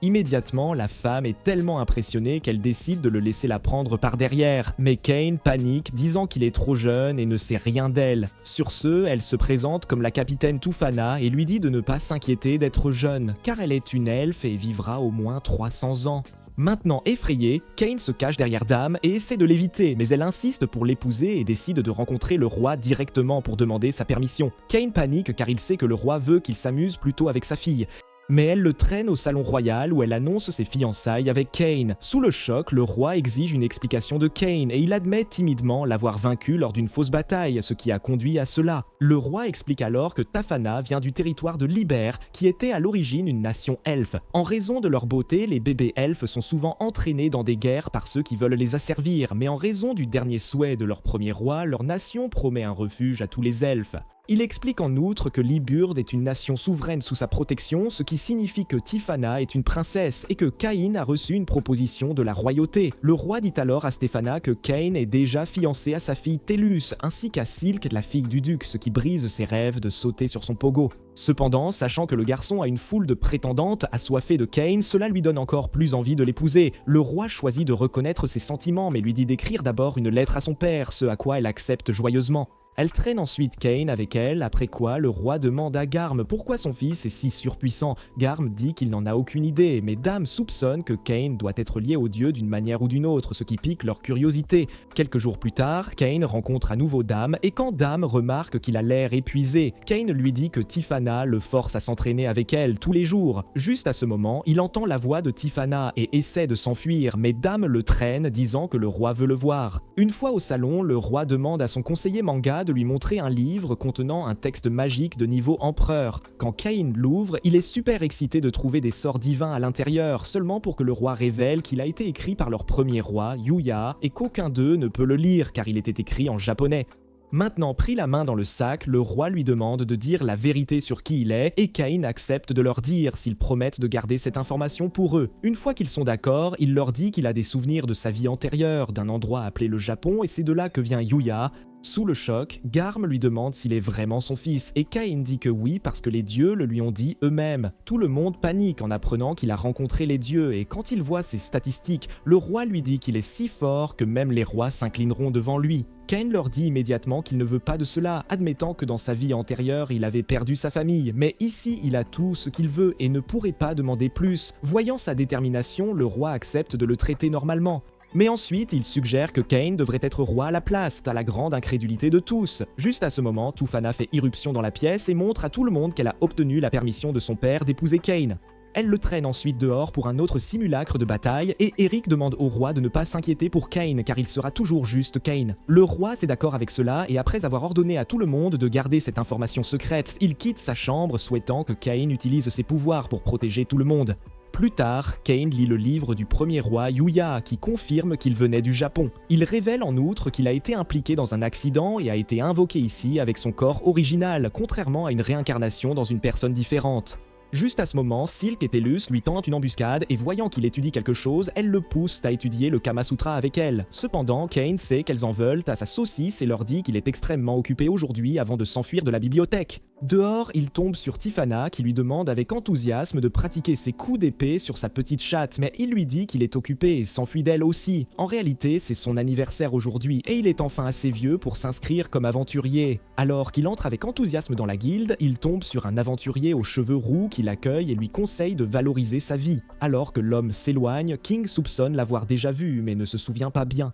Immédiatement, la femme est tellement impressionnée qu'elle décide de le laisser la prendre par derrière, mais Cain panique, disant qu'il est trop jeune et ne sait rien d'elle. Sur ce, elle se présente comme la capitaine Tufana et lui dit de ne pas s'inquiéter d'être jeune, car elle est une elfe et vivra au moins 300 ans. Maintenant effrayée, Cain se cache derrière Dame et essaie de l'éviter, mais elle insiste pour l'épouser et décide de rencontrer le roi directement pour demander sa permission. Cain panique car il sait que le roi veut qu'il s'amuse plutôt avec sa fille. Mais elle le traîne au salon royal où elle annonce ses fiançailles avec Cain. Sous le choc, le roi exige une explication de Cain et il admet timidement l'avoir vaincu lors d'une fausse bataille, ce qui a conduit à cela. Le roi explique alors que Tafana vient du territoire de Liber, qui était à l'origine une nation elfe. En raison de leur beauté, les bébés elfes sont souvent entraînés dans des guerres par ceux qui veulent les asservir, mais en raison du dernier souhait de leur premier roi, leur nation promet un refuge à tous les elfes. Il explique en outre que Liburd est une nation souveraine sous sa protection, ce qui signifie que Tifana est une princesse et que Cain a reçu une proposition de la royauté. Le roi dit alors à Stéphana que Cain est déjà fiancé à sa fille Tellus, ainsi qu'à Silk, la fille du duc, ce qui brise ses rêves de sauter sur son pogo. Cependant, sachant que le garçon a une foule de prétendantes assoiffées de Cain, cela lui donne encore plus envie de l'épouser. Le roi choisit de reconnaître ses sentiments, mais lui dit d'écrire d'abord une lettre à son père, ce à quoi elle accepte joyeusement. Elle traîne ensuite Cain avec elle, après quoi le roi demande à Garm pourquoi son fils est si surpuissant. Garm dit qu'il n'en a aucune idée, mais Dame soupçonne que Cain doit être lié aux dieux d'une manière ou d'une autre, ce qui pique leur curiosité. Quelques jours plus tard, Cain rencontre à nouveau Dame, et quand Dame remarque qu'il a l'air épuisé, Cain lui dit que Tifana le force à s'entraîner avec elle tous les jours. Juste à ce moment, il entend la voix de Tifana et essaie de s'enfuir, mais Dame le traîne, disant que le roi veut le voir. Une fois au salon, le roi demande à son conseiller Manga de lui montrer un livre contenant un texte magique de niveau empereur. Quand Cain l'ouvre, il est super excité de trouver des sorts divins à l'intérieur, seulement pour que le roi révèle qu'il a été écrit par leur premier roi, Yuya, et qu'aucun d'eux ne peut le lire car il était écrit en japonais. Maintenant pris la main dans le sac, le roi lui demande de dire la vérité sur qui il est et Cain accepte de leur dire s'ils promettent de garder cette information pour eux. Une fois qu'ils sont d'accord, il leur dit qu'il a des souvenirs de sa vie antérieure, d'un endroit appelé le Japon et c'est de là que vient Yuya. Sous le choc, Garm lui demande s'il est vraiment son fils et Cain dit que oui parce que les dieux le lui ont dit eux-mêmes. Tout le monde panique en apprenant qu'il a rencontré les dieux et quand il voit ses statistiques, le roi lui dit qu'il est si fort que même les rois s'inclineront devant lui. Cain leur dit immédiatement qu'il ne veut pas de cela, admettant que dans sa vie antérieure il avait perdu sa famille, mais ici il a tout ce qu'il veut et ne pourrait pas demander plus. Voyant sa détermination, le roi accepte de le traiter normalement. Mais ensuite, il suggère que Cain devrait être roi à la place, à la grande incrédulité de tous. Juste à ce moment, Tufana fait irruption dans la pièce et montre à tout le monde qu'elle a obtenu la permission de son père d'épouser Cain. Elle le traîne ensuite dehors pour un autre simulacre de bataille et Eric demande au roi de ne pas s'inquiéter pour Cain car il sera toujours juste Cain. Le roi s'est d'accord avec cela et après avoir ordonné à tout le monde de garder cette information secrète, il quitte sa chambre souhaitant que Cain utilise ses pouvoirs pour protéger tout le monde. Plus tard, Cain lit le livre du premier roi Yuya qui confirme qu'il venait du Japon. Il révèle en outre qu'il a été impliqué dans un accident et a été invoqué ici avec son corps original, contrairement à une réincarnation dans une personne différente. Juste à ce moment, Silk et Tellus lui tentent une embuscade et voyant qu'il étudie quelque chose, elles le poussent à étudier le Kama Sutra avec elle. Cependant, Cain sait qu'elles en veulent à sa saucisse et leur dit qu'il est extrêmement occupé aujourd'hui avant de s'enfuir de la bibliothèque. Dehors, il tombe sur Tufana qui lui demande avec enthousiasme de pratiquer ses coups d'épée sur sa petite chatte, mais il lui dit qu'il est occupé et s'enfuit d'elle aussi. En réalité, c'est son anniversaire aujourd'hui et il est enfin assez vieux pour s'inscrire comme aventurier. Alors qu'il entre avec enthousiasme dans la guilde, il tombe sur un aventurier aux cheveux roux qui l'accueille et lui conseille de valoriser sa vie. Alors que l'homme s'éloigne, King soupçonne l'avoir déjà vu mais ne se souvient pas bien.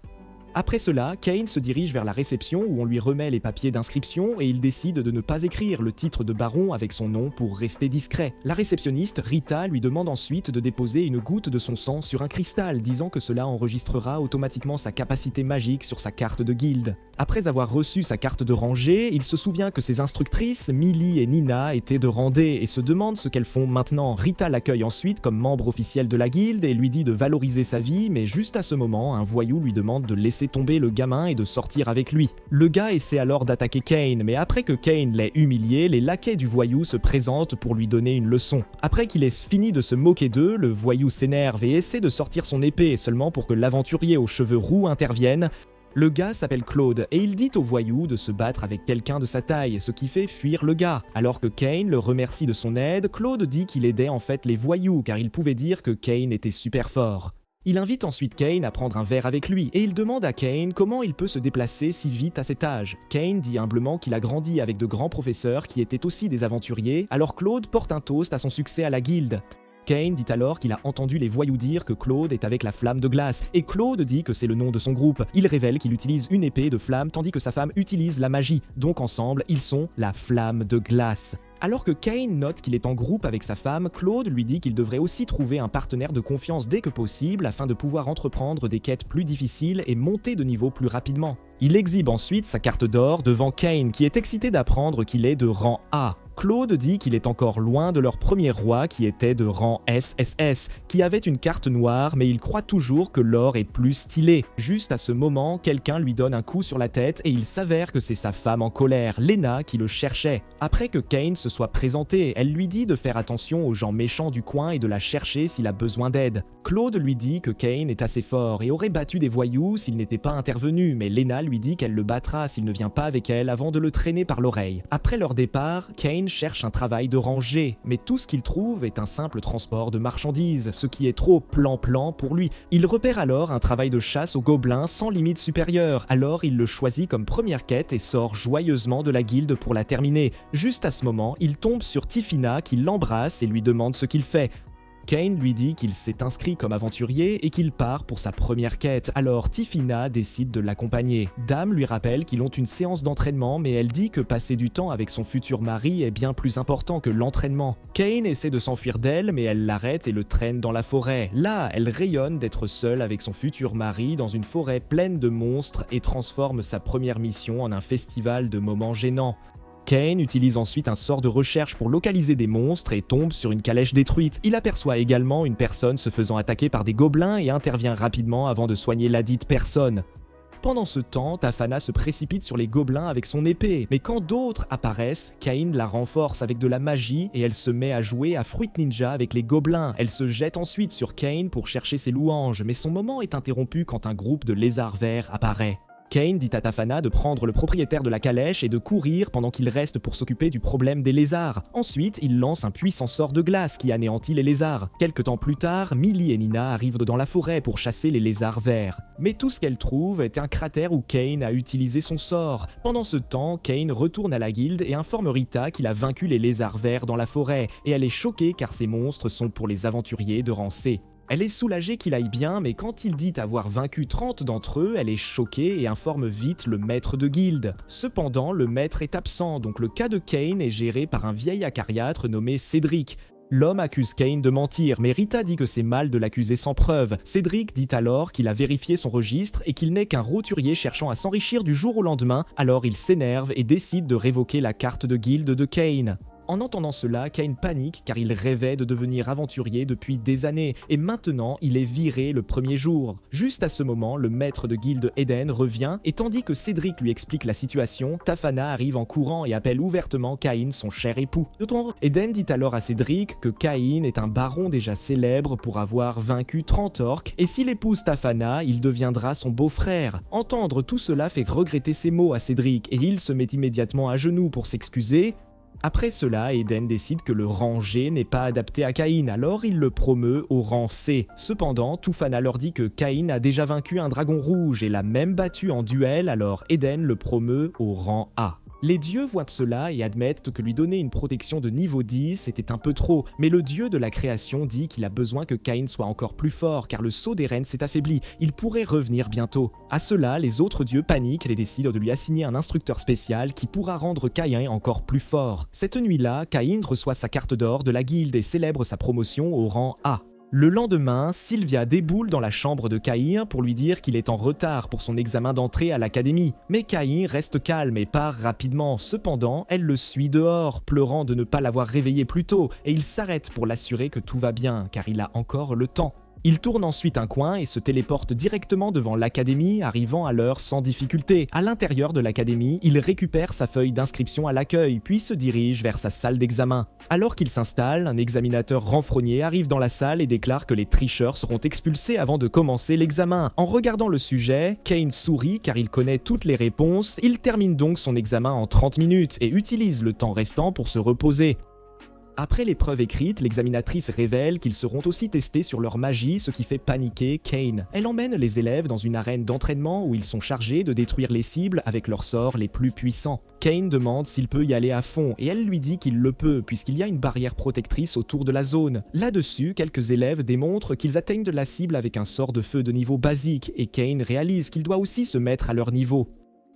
Après cela, Cain se dirige vers la réception où on lui remet les papiers d'inscription et il décide de ne pas écrire le titre de baron avec son nom pour rester discret. La réceptionniste, Rita, lui demande ensuite de déposer une goutte de son sang sur un cristal, disant que cela enregistrera automatiquement sa capacité magique sur sa carte de guilde. Après avoir reçu sa carte de rangée, il se souvient que ses instructrices, Millie et Nina, étaient de rang D et se demande ce qu'elles font maintenant. Rita l'accueille ensuite comme membre officiel de la guilde et lui dit de valoriser sa vie, mais juste à ce moment, un voyou lui demande de laisser tomber le gamin et de sortir avec lui. Le gars essaie alors d'attaquer Cain, mais après que Cain l'ait humilié, les laquais du voyou se présentent pour lui donner une leçon. Après qu'il ait fini de se moquer d'eux, le voyou s'énerve et essaie de sortir son épée seulement pour que l'aventurier aux cheveux roux intervienne. Le gars s'appelle Claude et il dit au voyou de se battre avec quelqu'un de sa taille, ce qui fait fuir le gars. Alors que Cain le remercie de son aide, Claude dit qu'il aidait en fait les voyous car il pouvait dire que Cain était super fort. Il invite ensuite Cain à prendre un verre avec lui et il demande à Cain comment il peut se déplacer si vite à cet âge. Cain dit humblement qu'il a grandi avec de grands professeurs qui étaient aussi des aventuriers, alors Claude porte un toast à son succès à la guilde. Cain dit alors qu'il a entendu les voyous dire que Claude est avec la flamme de glace, et Claude dit que c'est le nom de son groupe. Il révèle qu'il utilise une épée de flamme tandis que sa femme utilise la magie, donc ensemble, ils sont la flamme de glace. Alors que Cain note qu'il est en groupe avec sa femme, Claude lui dit qu'il devrait aussi trouver un partenaire de confiance dès que possible afin de pouvoir entreprendre des quêtes plus difficiles et monter de niveau plus rapidement. Il exhibe ensuite sa carte d'or devant Cain qui est excité d'apprendre qu'il est de rang A. Claude dit qu'il est encore loin de leur premier roi qui était de rang SSS, qui avait une carte noire mais il croit toujours que l'or est plus stylé. Juste à ce moment, quelqu'un lui donne un coup sur la tête et il s'avère que c'est sa femme en colère, Lena, qui le cherchait. Après que Cain se soit présenté, elle lui dit de faire attention aux gens méchants du coin et de la chercher s'il a besoin d'aide. Claude lui dit que Cain est assez fort et aurait battu des voyous s'il n'était pas intervenu, mais Lena lui dit qu'elle le battra s'il ne vient pas avec elle avant de le traîner par l'oreille. Après leur départ, Cain cherche un travail de ranger, mais tout ce qu'il trouve est un simple transport de marchandises, ce qui est trop plan-plan pour lui. Il repère alors un travail de chasse aux gobelins sans limite supérieure, alors il le choisit comme première quête et sort joyeusement de la guilde pour la terminer. Juste à ce moment, il tombe sur Tifina qui l'embrasse et lui demande ce qu'il fait. Kane lui dit qu'il s'est inscrit comme aventurier et qu'il part pour sa première quête, alors Tifina décide de l'accompagner. Dame lui rappelle qu'ils ont une séance d'entraînement, mais elle dit que passer du temps avec son futur mari est bien plus important que l'entraînement. Kane essaie de s'enfuir d'elle, mais elle l'arrête et le traîne dans la forêt. Là, elle rayonne d'être seule avec son futur mari dans une forêt pleine de monstres et transforme sa première mission en un festival de moments gênants. Kane utilise ensuite un sort de recherche pour localiser des monstres et tombe sur une calèche détruite. Il aperçoit également une personne se faisant attaquer par des gobelins et intervient rapidement avant de soigner ladite personne. Pendant ce temps, Tafana se précipite sur les gobelins avec son épée, mais quand d'autres apparaissent, Kane la renforce avec de la magie et elle se met à jouer à Fruit Ninja avec les gobelins. Elle se jette ensuite sur Kane pour chercher ses louanges, mais son moment est interrompu quand un groupe de lézards verts apparaît. Kane dit à Tafana de prendre le propriétaire de la calèche et de courir pendant qu'il reste pour s'occuper du problème des lézards. Ensuite, il lance un puissant sort de glace qui anéantit les lézards. Quelque temps plus tard, Millie et Nina arrivent dans la forêt pour chasser les lézards verts. Mais tout ce qu'elles trouvent est un cratère où Kane a utilisé son sort. Pendant ce temps, Kane retourne à la guilde et informe Rita qu'il a vaincu les lézards verts dans la forêt, et elle est choquée car ces monstres sont pour les aventuriers de rang C. Elle est soulagée qu'il aille bien, mais quand il dit avoir vaincu 30 d'entre eux, elle est choquée et informe vite le maître de guilde. Cependant, le maître est absent, donc le cas de Kane est géré par un vieil acariâtre nommé Cédric. L'homme accuse Kane de mentir, mais Rita dit que c'est mal de l'accuser sans preuve. Cédric dit alors qu'il a vérifié son registre et qu'il n'est qu'un roturier cherchant à s'enrichir du jour au lendemain, alors il s'énerve et décide de révoquer la carte de guilde de Kane. En entendant cela, Kane panique car il rêvait de devenir aventurier depuis des années, et maintenant il est viré le premier jour. Juste à ce moment, le maître de guilde Eden revient, et tandis que Cédric lui explique la situation, Tafana arrive en courant et appelle ouvertement Caïn son cher époux. Eden dit alors à Cédric que Caïn est un baron déjà célèbre pour avoir vaincu 30 orques, et s'il épouse Tafana, il deviendra son beau-frère. Entendre tout cela fait regretter ses mots à Cédric, et il se met immédiatement à genoux pour s'excuser. Après cela, Eden décide que le rang G n'est pas adapté à Caïn, alors il le promeut au rang C. Cependant, Tufana leur dit que Caïn a déjà vaincu un dragon rouge et l'a même battu en duel, alors Eden le promeut au rang A. Les dieux voient cela et admettent que lui donner une protection de niveau 10 était un peu trop, mais le dieu de la création dit qu'il a besoin que Caïn soit encore plus fort car le sceau d'Eren s'est affaibli, il pourrait revenir bientôt. À cela, les autres dieux paniquent et décident de lui assigner un instructeur spécial qui pourra rendre Caïn encore plus fort. Cette nuit-là, Caïn reçoit sa carte d'or de la guilde et célèbre sa promotion au rang A. Le lendemain, Sylvia déboule dans la chambre de Caïn pour lui dire qu'il est en retard pour son examen d'entrée à l'académie. Mais Caïn reste calme et part rapidement. Cependant, elle le suit dehors, pleurant de ne pas l'avoir réveillé plus tôt, et il s'arrête pour l'assurer que tout va bien, car il a encore le temps. Il tourne ensuite un coin et se téléporte directement devant l'académie, arrivant à l'heure sans difficulté. À l'intérieur de l'académie, il récupère sa feuille d'inscription à l'accueil, puis se dirige vers sa salle d'examen. Alors qu'il s'installe, un examinateur renfrogné arrive dans la salle et déclare que les tricheurs seront expulsés avant de commencer l'examen. En regardant le sujet, Kane sourit car il connaît toutes les réponses. Il termine donc son examen en 30 minutes et utilise le temps restant pour se reposer. Après l'épreuve écrite, l'examinatrice révèle qu'ils seront aussi testés sur leur magie, ce qui fait paniquer Kane. Elle emmène les élèves dans une arène d'entraînement où ils sont chargés de détruire les cibles avec leurs sorts les plus puissants. Kane demande s'il peut y aller à fond, et elle lui dit qu'il le peut, puisqu'il y a une barrière protectrice autour de la zone. Là-dessus, quelques élèves démontrent qu'ils atteignent de la cible avec un sort de feu de niveau basique, et Kane réalise qu'il doit aussi se mettre à leur niveau.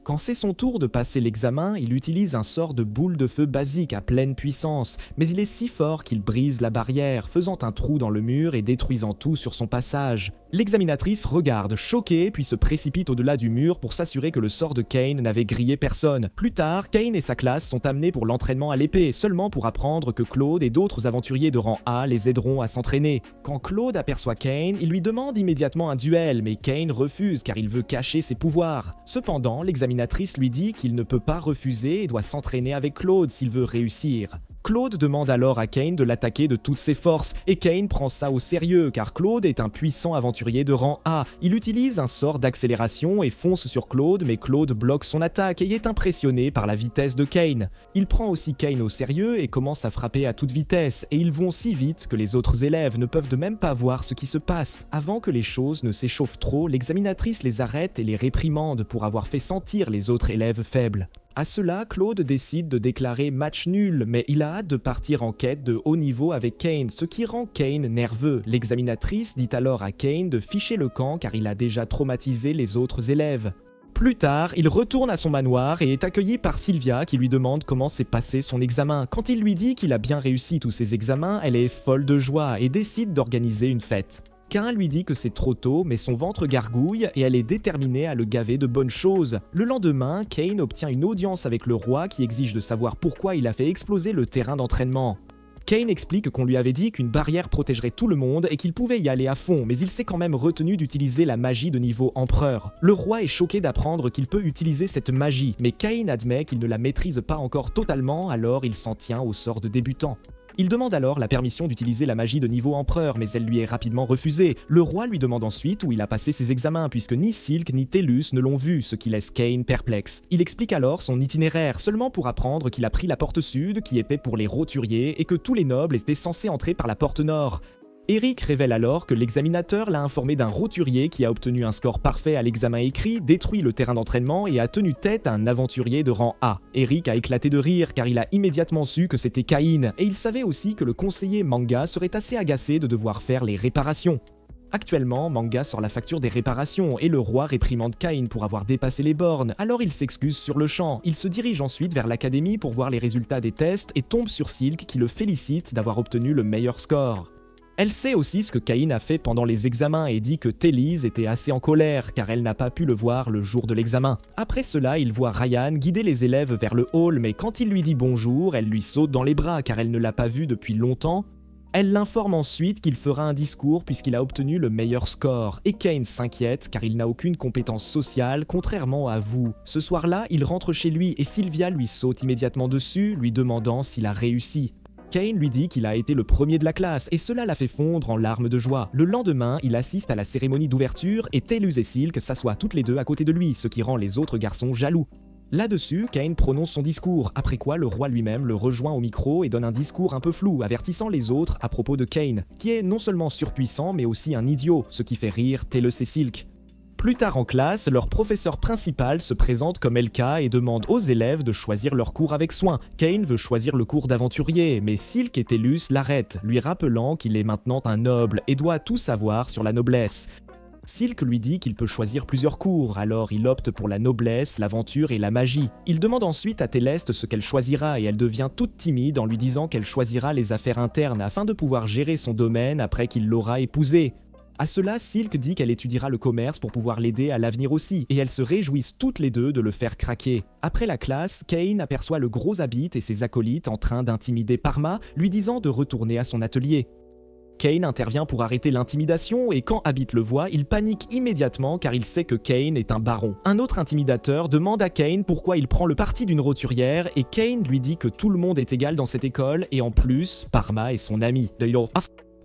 Quand c'est son tour de passer l'examen, il utilise un sort de boule de feu basique à pleine puissance, mais il est si fort qu'il brise la barrière, faisant un trou dans le mur et détruisant tout sur son passage. L'examinatrice regarde, choquée, puis se précipite au-delà du mur pour s'assurer que le sort de Kane n'avait grillé personne. Plus tard, Kane et sa classe sont amenés pour l'entraînement à l'épée, seulement pour apprendre que Claude et d'autres aventuriers de rang A les aideront à s'entraîner. Quand Claude aperçoit Kane, il lui demande immédiatement un duel, mais Kane refuse car il veut cacher ses pouvoirs. Cependant, l'examinatrice lui dit qu'il ne peut pas refuser et doit s'entraîner avec Claude s'il veut réussir. Claude demande alors à Kane de l'attaquer de toutes ses forces, et Kane prend ça au sérieux car Claude est un puissant aventurier de rang A. Il utilise un sort d'accélération et fonce sur Claude, mais Claude bloque son attaque et est impressionné par la vitesse de Kane. Il prend aussi Kane au sérieux et commence à frapper à toute vitesse, et ils vont si vite que les autres élèves ne peuvent de même pas voir ce qui se passe. Avant que les choses ne s'échauffent trop, l'examinatrice les arrête et les réprimande pour avoir fait sentir les autres élèves faibles. À cela, Claude décide de déclarer match nul, mais il a hâte de partir en quête de haut niveau avec Kane, ce qui rend Kane nerveux. L'examinatrice dit alors à Kane de ficher le camp car il a déjà traumatisé les autres élèves. Plus tard, il retourne à son manoir et est accueilli par Sylvia qui lui demande comment s'est passé son examen. Quand il lui dit qu'il a bien réussi tous ses examens, elle est folle de joie et décide d'organiser une fête. Cain lui dit que c'est trop tôt, mais son ventre gargouille et elle est déterminée à le gaver de bonnes choses. Le lendemain, Kane obtient une audience avec le roi qui exige de savoir pourquoi il a fait exploser le terrain d'entraînement. Kane explique qu'on lui avait dit qu'une barrière protégerait tout le monde et qu'il pouvait y aller à fond, mais il s'est quand même retenu d'utiliser la magie de niveau empereur. Le roi est choqué d'apprendre qu'il peut utiliser cette magie, mais Kane admet qu'il ne la maîtrise pas encore totalement, alors il s'en tient au sort de débutant. Il demande alors la permission d'utiliser la magie de niveau empereur, mais elle lui est rapidement refusée. Le roi lui demande ensuite où il a passé ses examens, puisque ni Silk ni Tellus ne l'ont vu, ce qui laisse Kane perplexe. Il explique alors son itinéraire, seulement pour apprendre qu'il a pris la porte sud, qui était pour les roturiers, et que tous les nobles étaient censés entrer par la porte nord. Eric révèle alors que l'examinateur l'a informé d'un roturier qui a obtenu un score parfait à l'examen écrit, détruit le terrain d'entraînement et a tenu tête à un aventurier de rang A. Eric a éclaté de rire car il a immédiatement su que c'était Caïn, et il savait aussi que le conseiller Manga serait assez agacé de devoir faire les réparations. Actuellement, Manga sort la facture des réparations et le roi réprimande Caïn pour avoir dépassé les bornes, alors il s'excuse sur le champ. Il se dirige ensuite vers l'académie pour voir les résultats des tests et tombe sur Silk qui le félicite d'avoir obtenu le meilleur score. Elle sait aussi ce que Caïn a fait pendant les examens et dit que Tellys était assez en colère car elle n'a pas pu le voir le jour de l'examen. Après cela, il voit Ryan guider les élèves vers le hall, mais quand il lui dit bonjour, elle lui saute dans les bras car elle ne l'a pas vu depuis longtemps. Elle l'informe ensuite qu'il fera un discours puisqu'il a obtenu le meilleur score, et Cain s'inquiète car il n'a aucune compétence sociale, contrairement à vous. Ce soir-là, il rentre chez lui et Sylvia lui saute immédiatement dessus, lui demandant s'il a réussi. Cain lui dit qu'il a été le premier de la classe et cela l'a fait fondre en larmes de joie. Le lendemain, il assiste à la cérémonie d'ouverture et Tellus et Silk s'assoient toutes les deux à côté de lui, ce qui rend les autres garçons jaloux. Là-dessus, Cain prononce son discours, après quoi le roi lui-même le rejoint au micro et donne un discours un peu flou, avertissant les autres à propos de Cain, qui est non seulement surpuissant mais aussi un idiot, ce qui fait rire Tellus et Silk. Plus tard en classe, leur professeur principal se présente comme Elka et demande aux élèves de choisir leur cours avec soin. Cain veut choisir le cours d'aventurier, mais Silk et Tellus l'arrêtent, lui rappelant qu'il est maintenant un noble et doit tout savoir sur la noblesse. Silk lui dit qu'il peut choisir plusieurs cours, alors il opte pour la noblesse, l'aventure et la magie. Il demande ensuite à Téleste ce qu'elle choisira et elle devient toute timide en lui disant qu'elle choisira les affaires internes afin de pouvoir gérer son domaine après qu'il l'aura épousée. À cela, Silk dit qu'elle étudiera le commerce pour pouvoir l'aider à l'avenir aussi, et elles se réjouissent toutes les deux de le faire craquer. Après la classe, Cain aperçoit le gros Abit et ses acolytes en train d'intimider Parma, lui disant de retourner à son atelier. Cain intervient pour arrêter l'intimidation et quand Abit le voit, il panique immédiatement car il sait que Cain est un baron. Un autre intimidateur demande à Cain pourquoi il prend le parti d'une roturière et Cain lui dit que tout le monde est égal dans cette école et en plus, Parma est son ami.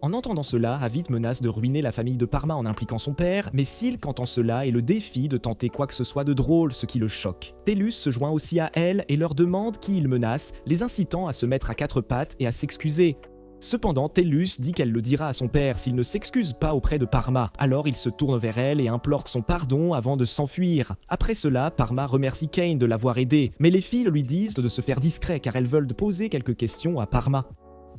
En entendant cela, Abit menace de ruiner la famille de Parma en impliquant son père, mais Silk entend cela et le défie de tenter quoi que ce soit de drôle, ce qui le choque. Tellus se joint aussi à elle et leur demande qui il menace, les incitant à se mettre à quatre pattes et à s'excuser. Cependant, Tellus dit qu'elle le dira à son père s'il ne s'excuse pas auprès de Parma, alors il se tourne vers elle et implore son pardon avant de s'enfuir. Après cela, Parma remercie Cain de l'avoir aidé, mais les filles lui disent de se faire discret car elles veulent poser quelques questions à Parma.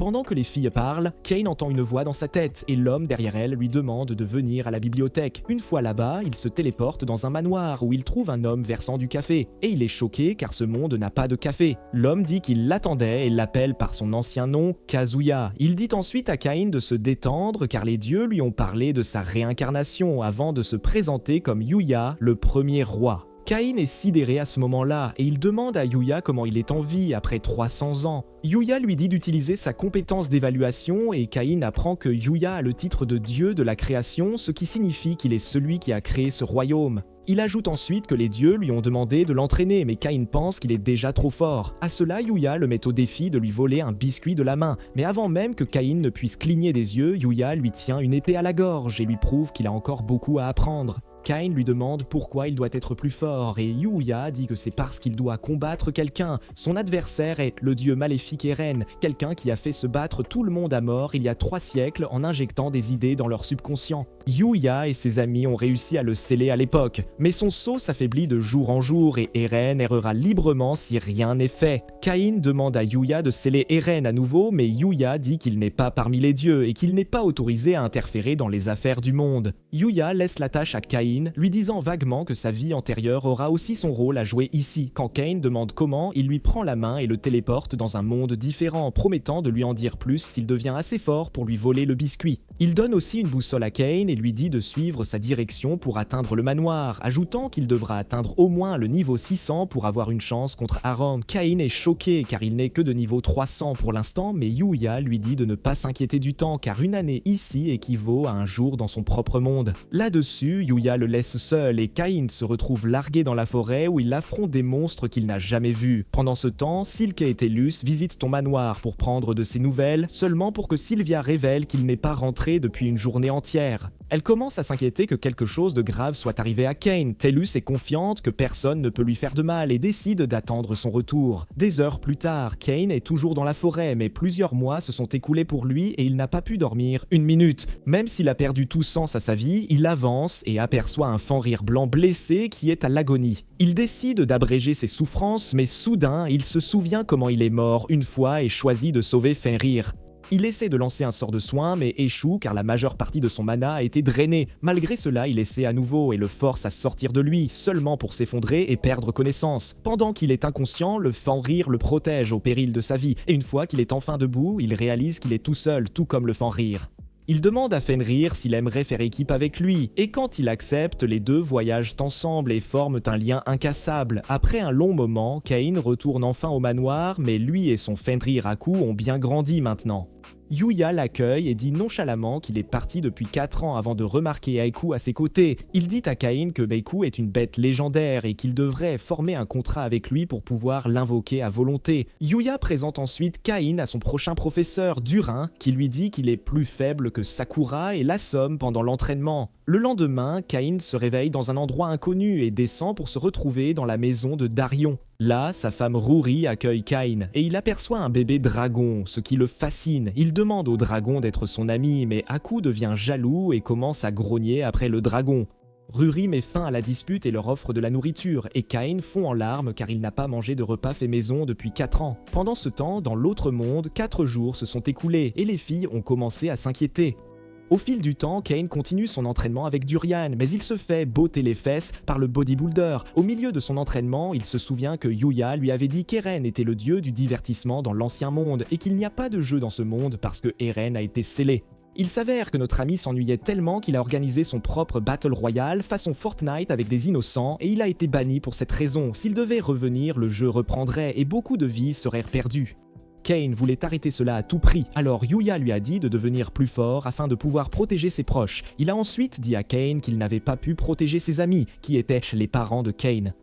Pendant que les filles parlent, Cain entend une voix dans sa tête et l'homme derrière elle lui demande de venir à la bibliothèque. Une fois là-bas, il se téléporte dans un manoir où il trouve un homme versant du café. Et il est choqué car ce monde n'a pas de café. L'homme dit qu'il l'attendait et l'appelle par son ancien nom, Kazuya. Il dit ensuite à Cain de se détendre car les dieux lui ont parlé de sa réincarnation avant de se présenter comme Yuya, le premier roi. Cain est sidéré à ce moment-là et il demande à Yuya comment il est en vie après 300 ans. Yuya lui dit d'utiliser sa compétence d'évaluation et Cain apprend que Yuya a le titre de dieu de la création, ce qui signifie qu'il est celui qui a créé ce royaume. Il ajoute ensuite que les dieux lui ont demandé de l'entraîner, mais Cain pense qu'il est déjà trop fort. À cela, Yuya le met au défi de lui voler un biscuit de la main, mais avant même que Cain ne puisse cligner des yeux, Yuya lui tient une épée à la gorge et lui prouve qu'il a encore beaucoup à apprendre. Cain lui demande pourquoi il doit être plus fort et Yuya dit que c'est parce qu'il doit combattre quelqu'un. Son adversaire est le dieu maléfique Eren, quelqu'un qui a fait se battre tout le monde à mort il y a 3 siècles en injectant des idées dans leur subconscient. Yuya et ses amis ont réussi à le sceller à l'époque, mais son sceau s'affaiblit de jour en jour et Eren errera librement si rien n'est fait. Cain demande à Yuya de sceller Eren à nouveau, mais Yuya dit qu'il n'est pas parmi les dieux et qu'il n'est pas autorisé à interférer dans les affaires du monde. Yuya laisse la tâche à Cain, lui disant vaguement que sa vie antérieure aura aussi son rôle à jouer ici. Quand Cain demande comment, il lui prend la main et le téléporte dans un monde différent, promettant de lui en dire plus s'il devient assez fort pour lui voler le biscuit. Il donne aussi une boussole à Cain et lui dit de suivre sa direction pour atteindre le manoir, ajoutant qu'il devra atteindre au moins le niveau 600 pour avoir une chance contre Aaron. Cain est choqué car il n'est que de niveau 300 pour l'instant, mais Yuya lui dit de ne pas s'inquiéter du temps car une année ici équivaut à un jour dans son propre monde. Là-dessus, Yuya le laisse seul et Cain se retrouve largué dans la forêt où il affronte des monstres qu'il n'a jamais vus. Pendant ce temps, Silke et Tellus visitent ton manoir pour prendre de ses nouvelles, seulement pour que Sylvia révèle qu'il n'est pas rentré depuis une journée entière. Elle commence à s'inquiéter que quelque chose de grave soit arrivé à Cain. Tellus est confiante que personne ne peut lui faire de mal et décide d'attendre son retour. Des heures plus tard, Cain est toujours dans la forêt, mais plusieurs mois se sont écoulés pour lui et il n'a pas pu dormir une minute. Même s'il a perdu tout sens à sa vie, il avance et aperçoit un Fenrir blanc blessé qui est à l'agonie. Il décide d'abréger ses souffrances, mais soudain, il se souvient comment il est mort une fois et choisit de sauver Fenrir. Il essaie de lancer un sort de soin, mais échoue car la majeure partie de son mana a été drainée. Malgré cela, il essaie à nouveau et le force à sortir de lui, seulement pour s'effondrer et perdre connaissance. Pendant qu'il est inconscient, le Fenrir le protège au péril de sa vie, et une fois qu'il est enfin debout, il réalise qu'il est tout seul, tout comme le Fenrir. Il demande à Fenrir s'il aimerait faire équipe avec lui, et quand il accepte, les deux voyagent ensemble et forment un lien incassable. Après un long moment, Cain retourne enfin au manoir, mais lui et son Fenrir Aku ont bien grandi maintenant. Yuya l'accueille et dit nonchalamment qu'il est parti depuis 4 ans avant de remarquer Aiku à ses côtés. Il dit à Cain que Beiku est une bête légendaire et qu'il devrait former un contrat avec lui pour pouvoir l'invoquer à volonté. Yuya présente ensuite Cain à son prochain professeur, Durin, qui lui dit qu'il est plus faible que Sakura et l'assomme pendant l'entraînement. Le lendemain, Cain se réveille dans un endroit inconnu et descend pour se retrouver dans la maison de Darion. Là, sa femme Ruri accueille Cain et il aperçoit un bébé dragon, ce qui le fascine. Il demande au dragon d'être son ami, mais Aku devient jaloux et commence à grogner après le dragon. Ruri met fin à la dispute et leur offre de la nourriture, et Cain fond en larmes car il n'a pas mangé de repas fait maison depuis 4 ans. Pendant ce temps, dans l'autre monde, 4 jours se sont écoulés et les filles ont commencé à s'inquiéter. Au fil du temps, Cain continue son entraînement avec Durian, mais il se fait botter les fesses par le bodybuilder. Au milieu de son entraînement, il se souvient que Yuya lui avait dit qu'Eren était le dieu du divertissement dans l'ancien monde, et qu'il n'y a pas de jeu dans ce monde parce que Eren a été scellé. Il s'avère que notre ami s'ennuyait tellement qu'il a organisé son propre Battle Royale façon Fortnite avec des innocents, et il a été banni pour cette raison. S'il devait revenir, le jeu reprendrait et beaucoup de vies seraient perdues. Cain voulait arrêter cela à tout prix, alors Yuya lui a dit de devenir plus fort afin de pouvoir protéger ses proches. Il a ensuite dit à Cain qu'il n'avait pas pu protéger ses amis, qui étaient les parents de Cain.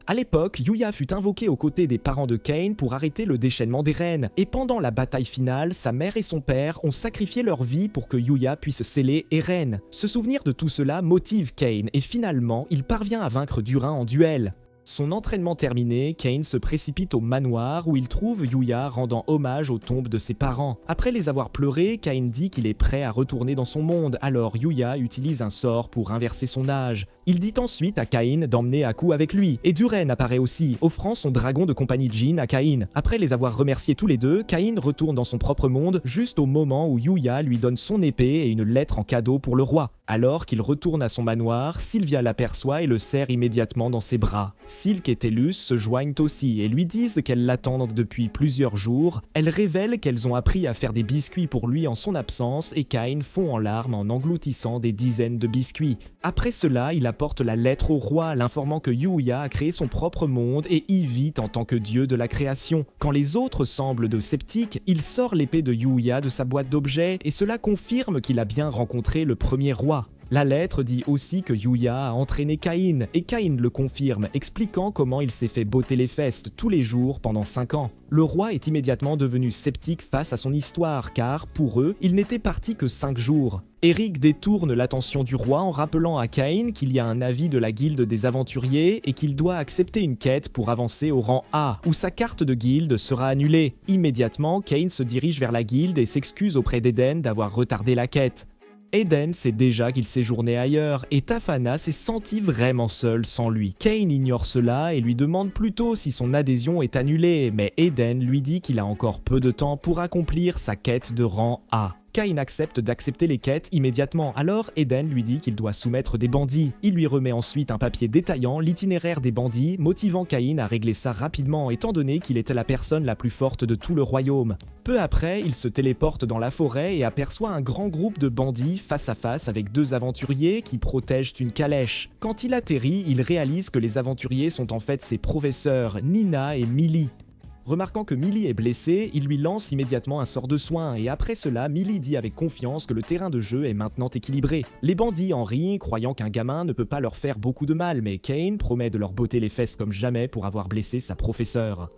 À l'époque, Yuya fut invoqué aux côtés des parents de Cain pour arrêter le déchaînement des reines, et pendant la bataille finale, sa mère et son père ont sacrifié leur vie pour que Yuya puisse sceller Eren. Ce souvenir de tout cela motive Cain, et finalement, il parvient à vaincre Durin en duel. Son entraînement terminé, Cain se précipite au manoir où il trouve Yuya rendant hommage aux tombes de ses parents. Après les avoir pleurés, Cain dit qu'il est prêt à retourner dans son monde, alors Yuya utilise un sort pour inverser son âge. Il dit ensuite à Cain d'emmener Aku avec lui, et Duren apparaît aussi, offrant son dragon de compagnie Jin à Cain. Après les avoir remerciés tous les deux, Cain retourne dans son propre monde juste au moment où Yuya lui donne son épée et une lettre en cadeau pour le roi. Alors qu'il retourne à son manoir, Sylvia l'aperçoit et le serre immédiatement dans ses bras. Silk et Tellus se joignent aussi et lui disent qu'elles l'attendent depuis plusieurs jours. Elles révèlent qu'elles ont appris à faire des biscuits pour lui en son absence et Cain fond en larmes en engloutissant des dizaines de biscuits. Après cela, il apporte la lettre au roi, l'informant que Yuya a créé son propre monde et y vit en tant que dieu de la création. Quand les autres semblent de sceptiques, il sort l'épée de Yuya de sa boîte d'objets et cela confirme qu'il a bien rencontré le premier roi. La lettre dit aussi que Yuya a entraîné Cain, et Cain le confirme, expliquant comment il s'est fait botter les fesses tous les jours pendant 5 ans. Le roi est immédiatement devenu sceptique face à son histoire, car, pour eux, il n'était parti que 5 jours. Eric détourne l'attention du roi en rappelant à Cain qu'il y a un avis de la guilde des aventuriers et qu'il doit accepter une quête pour avancer au rang A, où sa carte de guilde sera annulée. Immédiatement, Cain se dirige vers la guilde et s'excuse auprès d'Eden d'avoir retardé la quête. Eden sait déjà qu'il séjournait ailleurs, et Tafana s'est senti vraiment seul sans lui. Cain ignore cela et lui demande plutôt si son adhésion est annulée, mais Eden lui dit qu'il a encore peu de temps pour accomplir sa quête de rang A. Cain accepte d'accepter les quêtes immédiatement, alors Eden lui dit qu'il doit soumettre des bandits. Il lui remet ensuite un papier détaillant l'itinéraire des bandits, motivant Cain à régler ça rapidement étant donné qu'il était la personne la plus forte de tout le royaume. Peu après, il se téléporte dans la forêt et aperçoit un grand groupe de bandits face à face avec 2 aventuriers qui protègent une calèche. Quand il atterrit, il réalise que les aventuriers sont en fait ses professeurs, Nina et Millie. Remarquant que Millie est blessée, il lui lance immédiatement un sort de soin et après cela, Millie dit avec confiance que le terrain de jeu est maintenant équilibré. Les bandits en rient, croyant qu'un gamin ne peut pas leur faire beaucoup de mal, mais Cain promet de leur botter les fesses comme jamais pour avoir blessé sa professeure.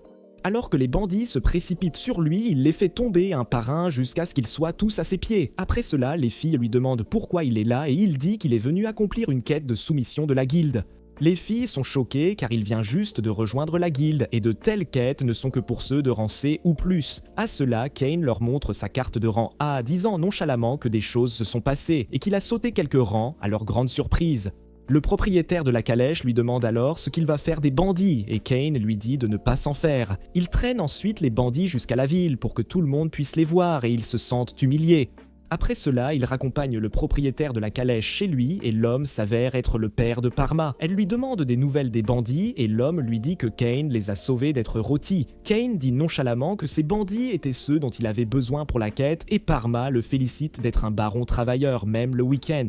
Alors que les bandits se précipitent sur lui, il les fait tomber un par un jusqu'à ce qu'ils soient tous à ses pieds. Après cela, les filles lui demandent pourquoi il est là et il dit qu'il est venu accomplir une quête de soumission de la guilde. Les filles sont choquées car il vient juste de rejoindre la guilde et de telles quêtes ne sont que pour ceux de rang C ou plus. À cela, Cain leur montre sa carte de rang A, disant nonchalamment que des choses se sont passées et qu'il a sauté quelques rangs à leur grande surprise. Le propriétaire de la calèche lui demande alors ce qu'il va faire des bandits et Cain lui dit de ne pas s'en faire. Il traîne ensuite les bandits jusqu'à la ville pour que tout le monde puisse les voir et ils se sentent humiliés. Après cela, il raccompagne le propriétaire de la calèche chez lui et l'homme s'avère être le père de Parma. Elle lui demande des nouvelles des bandits et l'homme lui dit que Cain les a sauvés d'être rôtis. Cain dit nonchalamment que ces bandits étaient ceux dont il avait besoin pour la quête et Parma le félicite d'être un baron travailleur, même le week-end.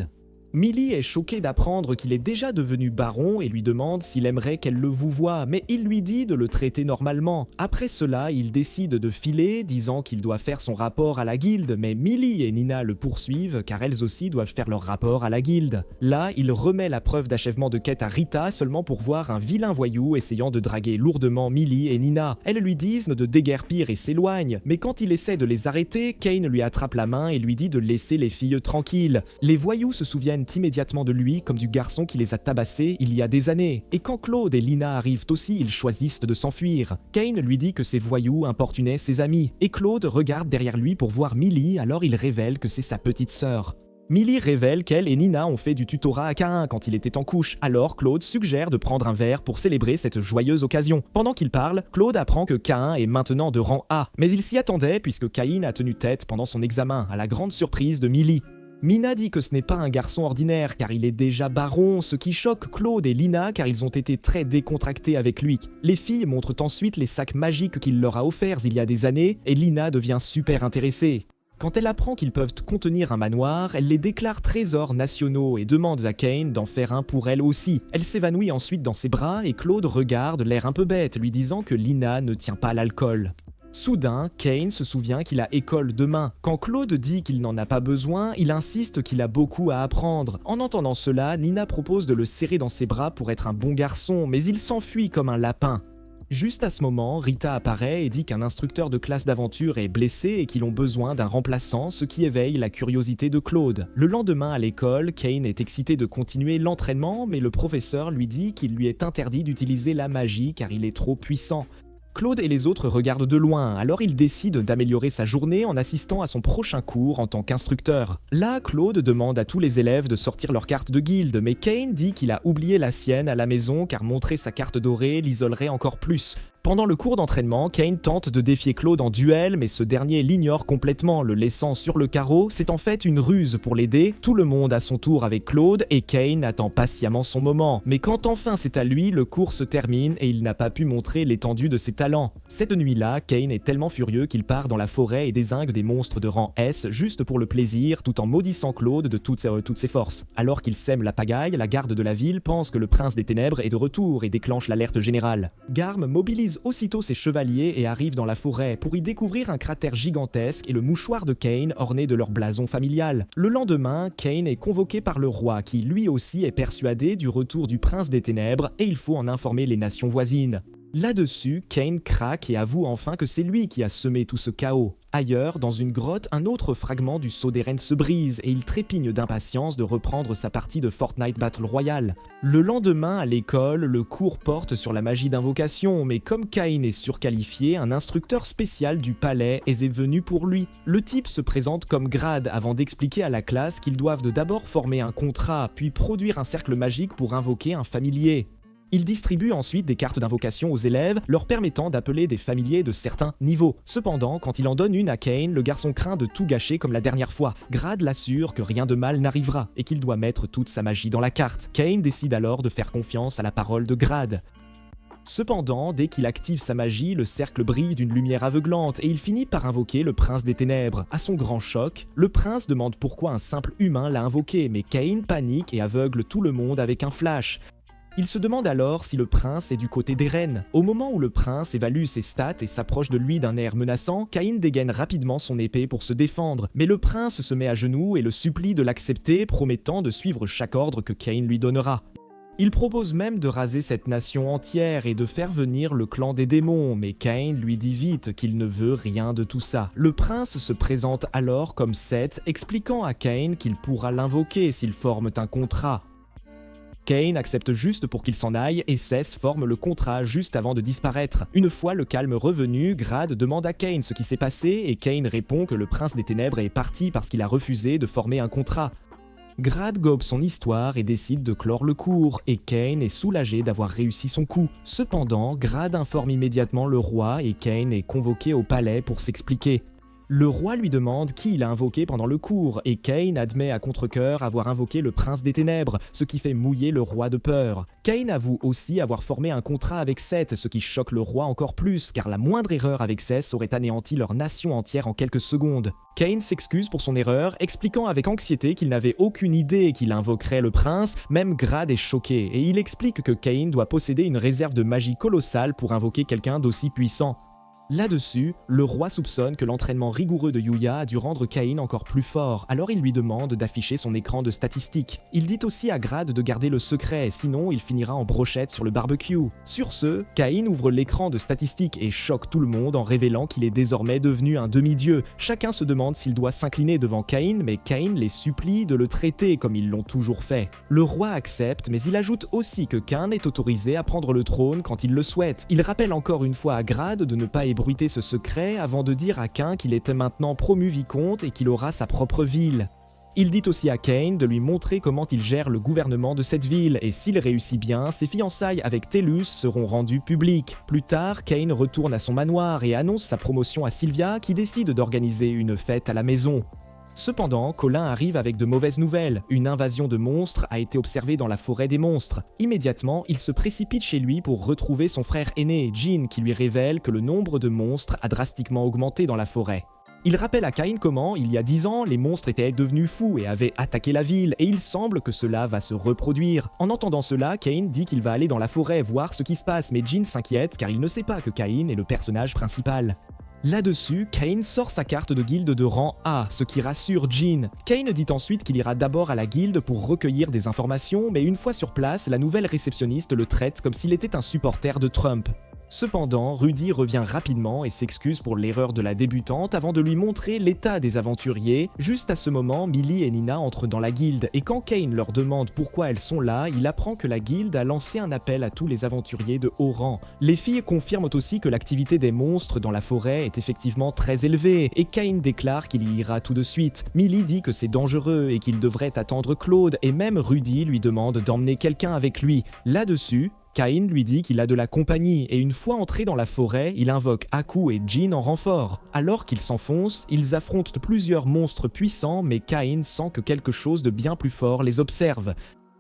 Millie est choquée d'apprendre qu'il est déjà devenu baron et lui demande s'il aimerait qu'elle le vouvoie, mais il lui dit de le traiter normalement. Après cela, il décide de filer, disant qu'il doit faire son rapport à la guilde, mais Millie et Nina le poursuivent car elles aussi doivent faire leur rapport à la guilde. Là, il remet la preuve d'achèvement de quête à Rita seulement pour voir un vilain voyou essayant de draguer lourdement Millie et Nina. Elles lui disent de déguerpir et s'éloignent, mais quand il essaie de les arrêter, Cain lui attrape la main et lui dit de laisser les filles tranquilles. Les voyous se souviennent immédiatement de lui comme du garçon qui les a tabassés il y a des années. Et quand Claude et Lina arrivent aussi, ils choisissent de s'enfuir. Cain lui dit que ces voyous importunaient ses amis, et Claude regarde derrière lui pour voir Millie, alors il révèle que c'est sa petite sœur. Millie révèle qu'elle et Nina ont fait du tutorat à Cain quand il était en couche, alors Claude suggère de prendre un verre pour célébrer cette joyeuse occasion. Pendant qu'il parle, Claude apprend que Cain est maintenant de rang A, mais il s'y attendait puisque Cain a tenu tête pendant son examen, à la grande surprise de Millie. Mina dit que ce n'est pas un garçon ordinaire car il est déjà baron, ce qui choque Claude et Lina car ils ont été très décontractés avec lui. Les filles montrent ensuite les sacs magiques qu'il leur a offerts il y a des années et Lina devient super intéressée. Quand elle apprend qu'ils peuvent contenir un manoir, elle les déclare trésors nationaux et demande à Cain d'en faire un pour elle aussi. Elle s'évanouit ensuite dans ses bras et Claude regarde l'air un peu bête, lui disant que Lina ne tient pas l'alcool. Soudain, Cain se souvient qu'il a école demain. Quand Claude dit qu'il n'en a pas besoin, il insiste qu'il a beaucoup à apprendre. En entendant cela, Nina propose de le serrer dans ses bras pour être un bon garçon, mais il s'enfuit comme un lapin. Juste à ce moment, Rita apparaît et dit qu'un instructeur de classe d'aventure est blessé et qu'ils ont besoin d'un remplaçant, ce qui éveille la curiosité de Claude. Le lendemain à l'école, Cain est excité de continuer l'entraînement, mais le professeur lui dit qu'il lui est interdit d'utiliser la magie car il est trop puissant. Claude et les autres regardent de loin, alors il décide d'améliorer sa journée en assistant à son prochain cours en tant qu'instructeur. Là, Claude demande à tous les élèves de sortir leur carte de guilde, mais Cain dit qu'il a oublié la sienne à la maison car montrer sa carte dorée l'isolerait encore plus. Pendant le cours d'entraînement, Cain tente de défier Claude en duel, mais ce dernier l'ignore complètement, le laissant sur le carreau. C'est en fait une ruse pour l'aider. Tout le monde à son tour avec Claude et Cain attend patiemment son moment. Mais quand enfin c'est à lui, le cours se termine et il n'a pas pu montrer l'étendue de ses talents. Cette nuit-là, Cain est tellement furieux qu'il part dans la forêt et dézingue des monstres de rang S juste pour le plaisir, tout en maudissant Claude de toutes ses forces. Alors qu'il sème la pagaille, la garde de la ville pense que le prince des ténèbres est de retour et déclenche l'alerte générale. Garm mobilise mobilise aussitôt ses chevaliers et arrive dans la forêt pour y découvrir un cratère gigantesque et le mouchoir de Kain orné de leur blason familial. Le lendemain, Kain est convoqué par le roi qui lui aussi est persuadé du retour du prince des ténèbres et il faut en informer les nations voisines. Là-dessus, Kain craque et avoue enfin que c'est lui qui a semé tout ce chaos. Ailleurs, dans une grotte, un autre fragment du sceau d'airain se brise et il trépigne d'impatience de reprendre sa partie de Fortnite Battle Royale. Le lendemain, à l'école, le cours porte sur la magie d'invocation, mais comme Kain est surqualifié, un instructeur spécial du palais est venu pour lui. Le type se présente comme Grad avant d'expliquer à la classe qu'ils doivent d'abord former un contrat, puis produire un cercle magique pour invoquer un familier. Il distribue ensuite des cartes d'invocation aux élèves, leur permettant d'appeler des familiers de certains niveaux. Cependant, quand il en donne une à Kain, le garçon craint de tout gâcher comme la dernière fois. Grad l'assure que rien de mal n'arrivera et qu'il doit mettre toute sa magie dans la carte. Kain décide alors de faire confiance à la parole de Grad. Cependant, dès qu'il active sa magie, le cercle brille d'une lumière aveuglante et il finit par invoquer le prince des ténèbres. À son grand choc, le prince demande pourquoi un simple humain l'a invoqué, mais Kain panique et aveugle tout le monde avec un flash. Il se demande alors si le prince est du côté des reines. Au moment où le prince évalue ses stats et s'approche de lui d'un air menaçant, Kain dégaine rapidement son épée pour se défendre. Mais le prince se met à genoux et le supplie de l'accepter, promettant de suivre chaque ordre que Kain lui donnera. Il propose même de raser cette nation entière et de faire venir le clan des démons, mais Kain lui dit vite qu'il ne veut rien de tout ça. Le prince se présente alors comme Seth, expliquant à Kain qu'il pourra l'invoquer s'ils forment un contrat. Kain accepte juste pour qu'il s'en aille et Seth forme le contrat juste avant de disparaître. Une fois le calme revenu, Grad demande à Kain ce qui s'est passé et Kain répond que le prince des ténèbres est parti parce qu'il a refusé de former un contrat. Grad gobe son histoire et décide de clore le cours, et Kain est soulagé d'avoir réussi son coup. Cependant, Grad informe immédiatement le roi et Kain est convoqué au palais pour s'expliquer. Le roi lui demande qui il a invoqué pendant le cours, et Kain admet à contre-cœur avoir invoqué le prince des ténèbres, ce qui fait mouiller le roi de peur. Kain avoue aussi avoir formé un contrat avec Seth, ce qui choque le roi encore plus, car la moindre erreur avec Seth aurait anéanti leur nation entière en quelques secondes. Kain s'excuse pour son erreur, expliquant avec anxiété qu'il n'avait aucune idée qu'il invoquerait le prince, même Grad est choqué, et il explique que Kain doit posséder une réserve de magie colossale pour invoquer quelqu'un d'aussi puissant. Là-dessus, le roi soupçonne que l'entraînement rigoureux de Yuya a dû rendre Kain encore plus fort, alors il lui demande d'afficher son écran de statistiques. Il dit aussi à Grad de garder le secret, sinon il finira en brochette sur le barbecue. Sur ce, Kain ouvre l'écran de statistiques et choque tout le monde en révélant qu'il est désormais devenu un demi-dieu. Chacun se demande s'il doit s'incliner devant Kain, mais Kain les supplie de le traiter comme ils l'ont toujours fait. Le roi accepte, mais il ajoute aussi que Kain est autorisé à prendre le trône quand il le souhaite. Il rappelle encore une fois à Grad de ne pas ébruiter ce secret avant de dire à Kain qu'il était maintenant promu vicomte et qu'il aura sa propre ville. Il dit aussi à Kain de lui montrer comment il gère le gouvernement de cette ville, et s'il réussit bien, ses fiançailles avec Tellus seront rendues publiques. Plus tard, Kain retourne à son manoir et annonce sa promotion à Sylvia, qui décide d'organiser une fête à la maison. Cependant, Colin arrive avec de mauvaises nouvelles. Une invasion de monstres a été observée dans la forêt des monstres. Immédiatement, il se précipite chez lui pour retrouver son frère aîné, Jean, qui lui révèle que le nombre de monstres a drastiquement augmenté dans la forêt. Il rappelle à Kain comment, il y a 10 ans, les monstres étaient devenus fous et avaient attaqué la ville, et il semble que cela va se reproduire. En entendant cela, Kain dit qu'il va aller dans la forêt voir ce qui se passe, mais Jean s'inquiète car il ne sait pas que Kain est le personnage principal. Là-dessus, Kain sort sa carte de guilde de rang A, ce qui rassure Jean. Kain dit ensuite qu'il ira d'abord à la guilde pour recueillir des informations, mais une fois sur place, la nouvelle réceptionniste le traite comme s'il était un supporter de Trump. Cependant, Rudy revient rapidement et s'excuse pour l'erreur de la débutante avant de lui montrer l'état des aventuriers. Juste à ce moment, Millie et Nina entrent dans la guilde, et quand Kain leur demande pourquoi elles sont là, il apprend que la guilde a lancé un appel à tous les aventuriers de haut rang. Les filles confirment aussi que l'activité des monstres dans la forêt est effectivement très élevée, et Kain déclare qu'il y ira tout de suite. Millie dit que c'est dangereux et qu'il devrait attendre Claude, et même Rudy lui demande d'emmener quelqu'un avec lui. Là-dessus, Kain lui dit qu'il a de la compagnie, et une fois entré dans la forêt, il invoque Aku et Jean en renfort. Alors qu'ils s'enfoncent, ils affrontent plusieurs monstres puissants, mais Kain sent que quelque chose de bien plus fort les observe.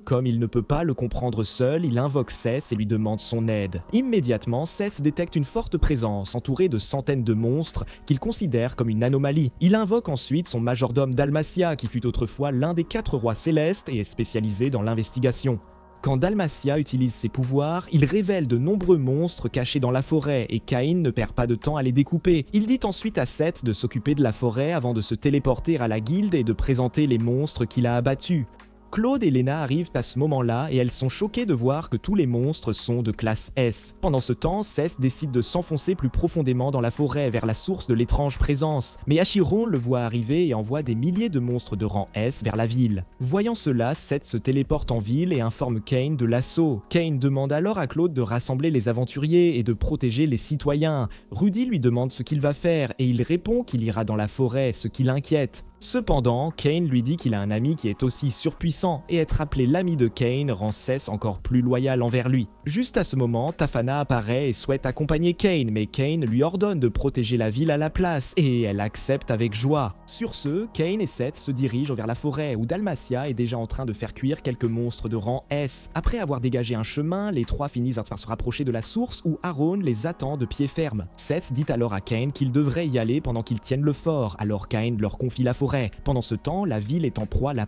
Comme il ne peut pas le comprendre seul, il invoque Seth et lui demande son aide. Immédiatement, Seth détecte une forte présence, entourée de centaines de monstres, qu'il considère comme une anomalie. Il invoque ensuite son majordome Dalmatia, qui fut autrefois l'un des 4 rois célestes et est spécialisé dans l'investigation. Quand Dalmatia utilise ses pouvoirs, il révèle de nombreux monstres cachés dans la forêt et Cain ne perd pas de temps à les découper. Il dit ensuite à Seth de s'occuper de la forêt avant de se téléporter à la guilde et de présenter les monstres qu'il a abattus. Claude et Lena arrivent à ce moment-là et elles sont choquées de voir que tous les monstres sont de classe S. Pendant ce temps, Seth décide de s'enfoncer plus profondément dans la forêt vers la source de l'étrange présence. Mais Achiron le voit arriver et envoie des milliers de monstres de rang S vers la ville. Voyant cela, Seth se téléporte en ville et informe Cain de l'assaut. Cain demande alors à Claude de rassembler les aventuriers et de protéger les citoyens. Rudy lui demande ce qu'il va faire et il répond qu'il ira dans la forêt, ce qui l'inquiète. Cependant, Cain lui dit qu'il a un ami qui est aussi surpuissant, et être appelé l'ami de Cain rend Seth encore plus loyal envers lui. Juste à ce moment, Tafana apparaît et souhaite accompagner Cain, mais Cain lui ordonne de protéger la ville à la place, et elle accepte avec joie. Sur ce, Cain et Seth se dirigent vers la forêt, où Dalmatia est déjà en train de faire cuire quelques monstres de rang S. Après avoir dégagé un chemin, les trois finissent par se rapprocher de la source où Aaron les attend de pied ferme. Seth dit alors à Cain qu'il devrait y aller pendant qu'ils tiennent le fort, alors Cain leur confie la forêt. Pendant ce temps, la ville est en proie à la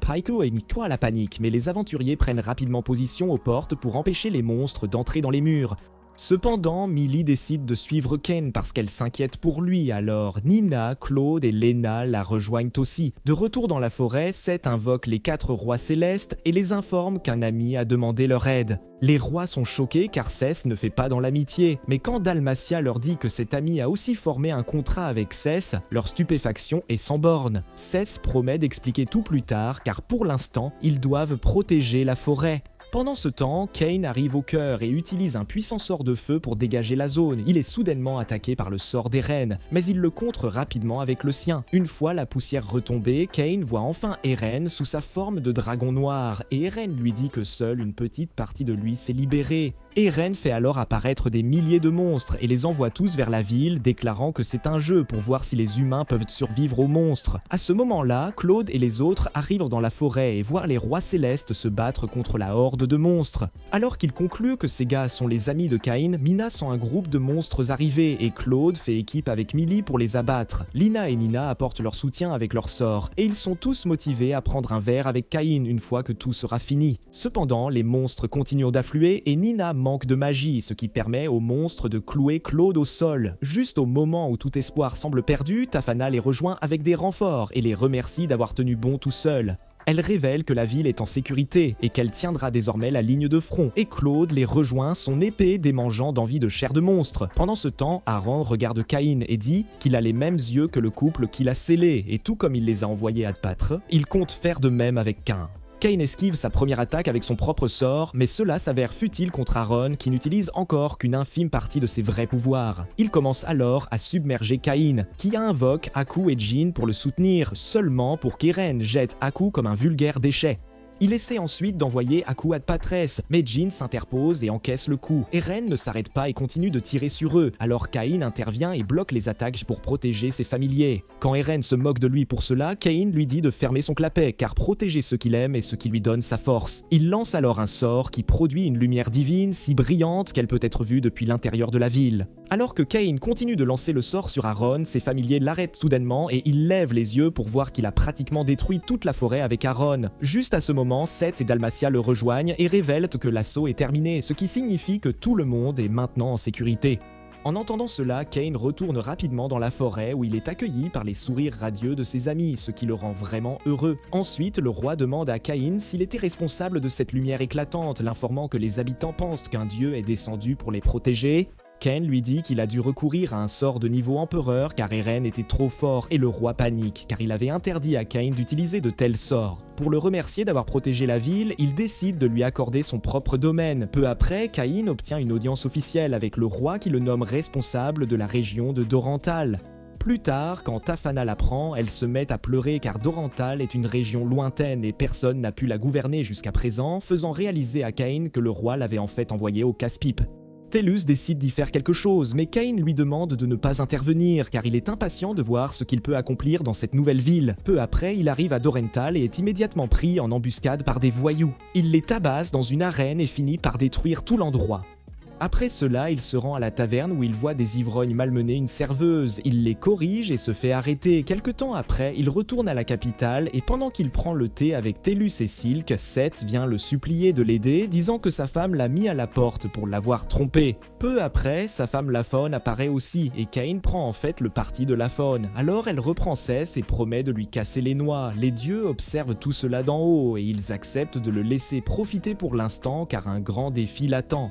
à la panique, mais les aventuriers prennent rapidement position aux portes pour empêcher les monstres d'entrer dans les murs. Cependant, Millie décide de suivre Cain parce qu'elle s'inquiète pour lui, alors Nina, Claude et Lena la rejoignent aussi. De retour dans la forêt, Seth invoque les 4 rois célestes et les informe qu'un ami a demandé leur aide. Les rois sont choqués car Seth ne fait pas dans l'amitié, mais quand Dalmatia leur dit que cet ami a aussi formé un contrat avec Seth, leur stupéfaction est sans borne. Seth promet d'expliquer tout plus tard car pour l'instant, ils doivent protéger la forêt. Pendant ce temps, Cain arrive au cœur et utilise un puissant sort de feu pour dégager la zone. Il est soudainement attaqué par le sort d'Eren, mais il le contre rapidement avec le sien. Une fois la poussière retombée, Cain voit enfin Eren sous sa forme de dragon noir, et Eren lui dit que seule une petite partie de lui s'est libérée. Eren fait alors apparaître des milliers de monstres et les envoie tous vers la ville, déclarant que c'est un jeu pour voir si les humains peuvent survivre aux monstres. À ce moment-là, Claude et les autres arrivent dans la forêt et voient les rois célestes se battre contre la horde de monstres. Alors qu'ils concluent que ces gars sont les amis de Cain, Mina sent un groupe de monstres arriver et Claude fait équipe avec Millie pour les abattre. Lina et Nina apportent leur soutien avec leur sort et ils sont tous motivés à prendre un verre avec Cain une fois que tout sera fini. Cependant, les monstres continuent d'affluer et Nina manque de magie, ce qui permet aux monstres de clouer Claude au sol. Juste au moment où tout espoir semble perdu, Tafana les rejoint avec des renforts et les remercie d'avoir tenu bon tout seul. Elle révèle que la ville est en sécurité et qu'elle tiendra désormais la ligne de front, et Claude les rejoint, son épée démangeant d'envie de chair de monstre. Pendant ce temps, Aaron regarde Cain et dit qu'il a les mêmes yeux que le couple qu'il a scellé, et tout comme il les a envoyés abattre, il compte faire de même avec Cain. Cain esquive sa première attaque avec son propre sort, mais cela s'avère futile contre Aaron qui n'utilise encore qu'une infime partie de ses vrais pouvoirs. Il commence alors à submerger Cain, qui invoque Aku et Jin pour le soutenir, seulement pour qu'Eren jette Aku comme un vulgaire déchet. Il essaie ensuite d'envoyer Aku à Patresse, mais Jin s'interpose et encaisse le coup. Eren ne s'arrête pas et continue de tirer sur eux, alors Cain intervient et bloque les attaques pour protéger ses familiers. Quand Eren se moque de lui pour cela, Cain lui dit de fermer son clapet, car protéger ce qu'il aime est ce qui lui donne sa force. Il lance alors un sort qui produit une lumière divine si brillante qu'elle peut être vue depuis l'intérieur de la ville. Alors que Cain continue de lancer le sort sur Aaron, ses familiers l'arrêtent soudainement et il lève les yeux pour voir qu'il a pratiquement détruit toute la forêt avec Aaron. Juste à ce moment, Seth et Dalmatia le rejoignent et révèlent que l'assaut est terminé, ce qui signifie que tout le monde est maintenant en sécurité. En entendant cela, Cain retourne rapidement dans la forêt où il est accueilli par les sourires radieux de ses amis, ce qui le rend vraiment heureux. Ensuite, le roi demande à Cain s'il était responsable de cette lumière éclatante, l'informant que les habitants pensent qu'un dieu est descendu pour les protéger. Cain lui dit qu'il a dû recourir à un sort de niveau empereur car Eren était trop fort et le roi panique car il avait interdit à Cain d'utiliser de tels sorts. Pour le remercier d'avoir protégé la ville, il décide de lui accorder son propre domaine. Peu après, Cain obtient une audience officielle avec le roi qui le nomme responsable de la région de Dorantal. Plus tard, quand Tafana l'apprend, elle se met à pleurer car Dorantal est une région lointaine et personne n'a pu la gouverner jusqu'à présent, faisant réaliser à Cain que le roi l'avait en fait envoyé au casse-pipe. Tellus décide d'y faire quelque chose, mais Cain lui demande de ne pas intervenir car il est impatient de voir ce qu'il peut accomplir dans cette nouvelle ville. Peu après, il arrive à Dorental et est immédiatement pris en embuscade par des voyous. Il les tabasse dans une arène et finit par détruire tout l'endroit. Après cela, il se rend à la taverne où il voit des ivrognes malmener une serveuse. Il les corrige et se fait arrêter. Quelque temps après, il retourne à la capitale et pendant qu'il prend le thé avec Tellus et Silk, Seth vient le supplier de l'aider, disant que sa femme l'a mis à la porte pour l'avoir trompé. Peu après, sa femme la Faune apparaît aussi et Cain prend en fait le parti de la Faune. Alors elle reprend Seth et promet de lui casser les noix. Les dieux observent tout cela d'en haut et ils acceptent de le laisser profiter pour l'instant car un grand défi l'attend.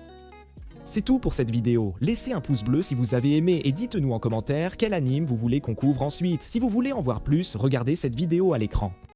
C'est tout pour cette vidéo, laissez un pouce bleu si vous avez aimé et dites-nous en commentaire quel anime vous voulez qu'on couvre ensuite. Si vous voulez en voir plus, regardez cette vidéo à l'écran.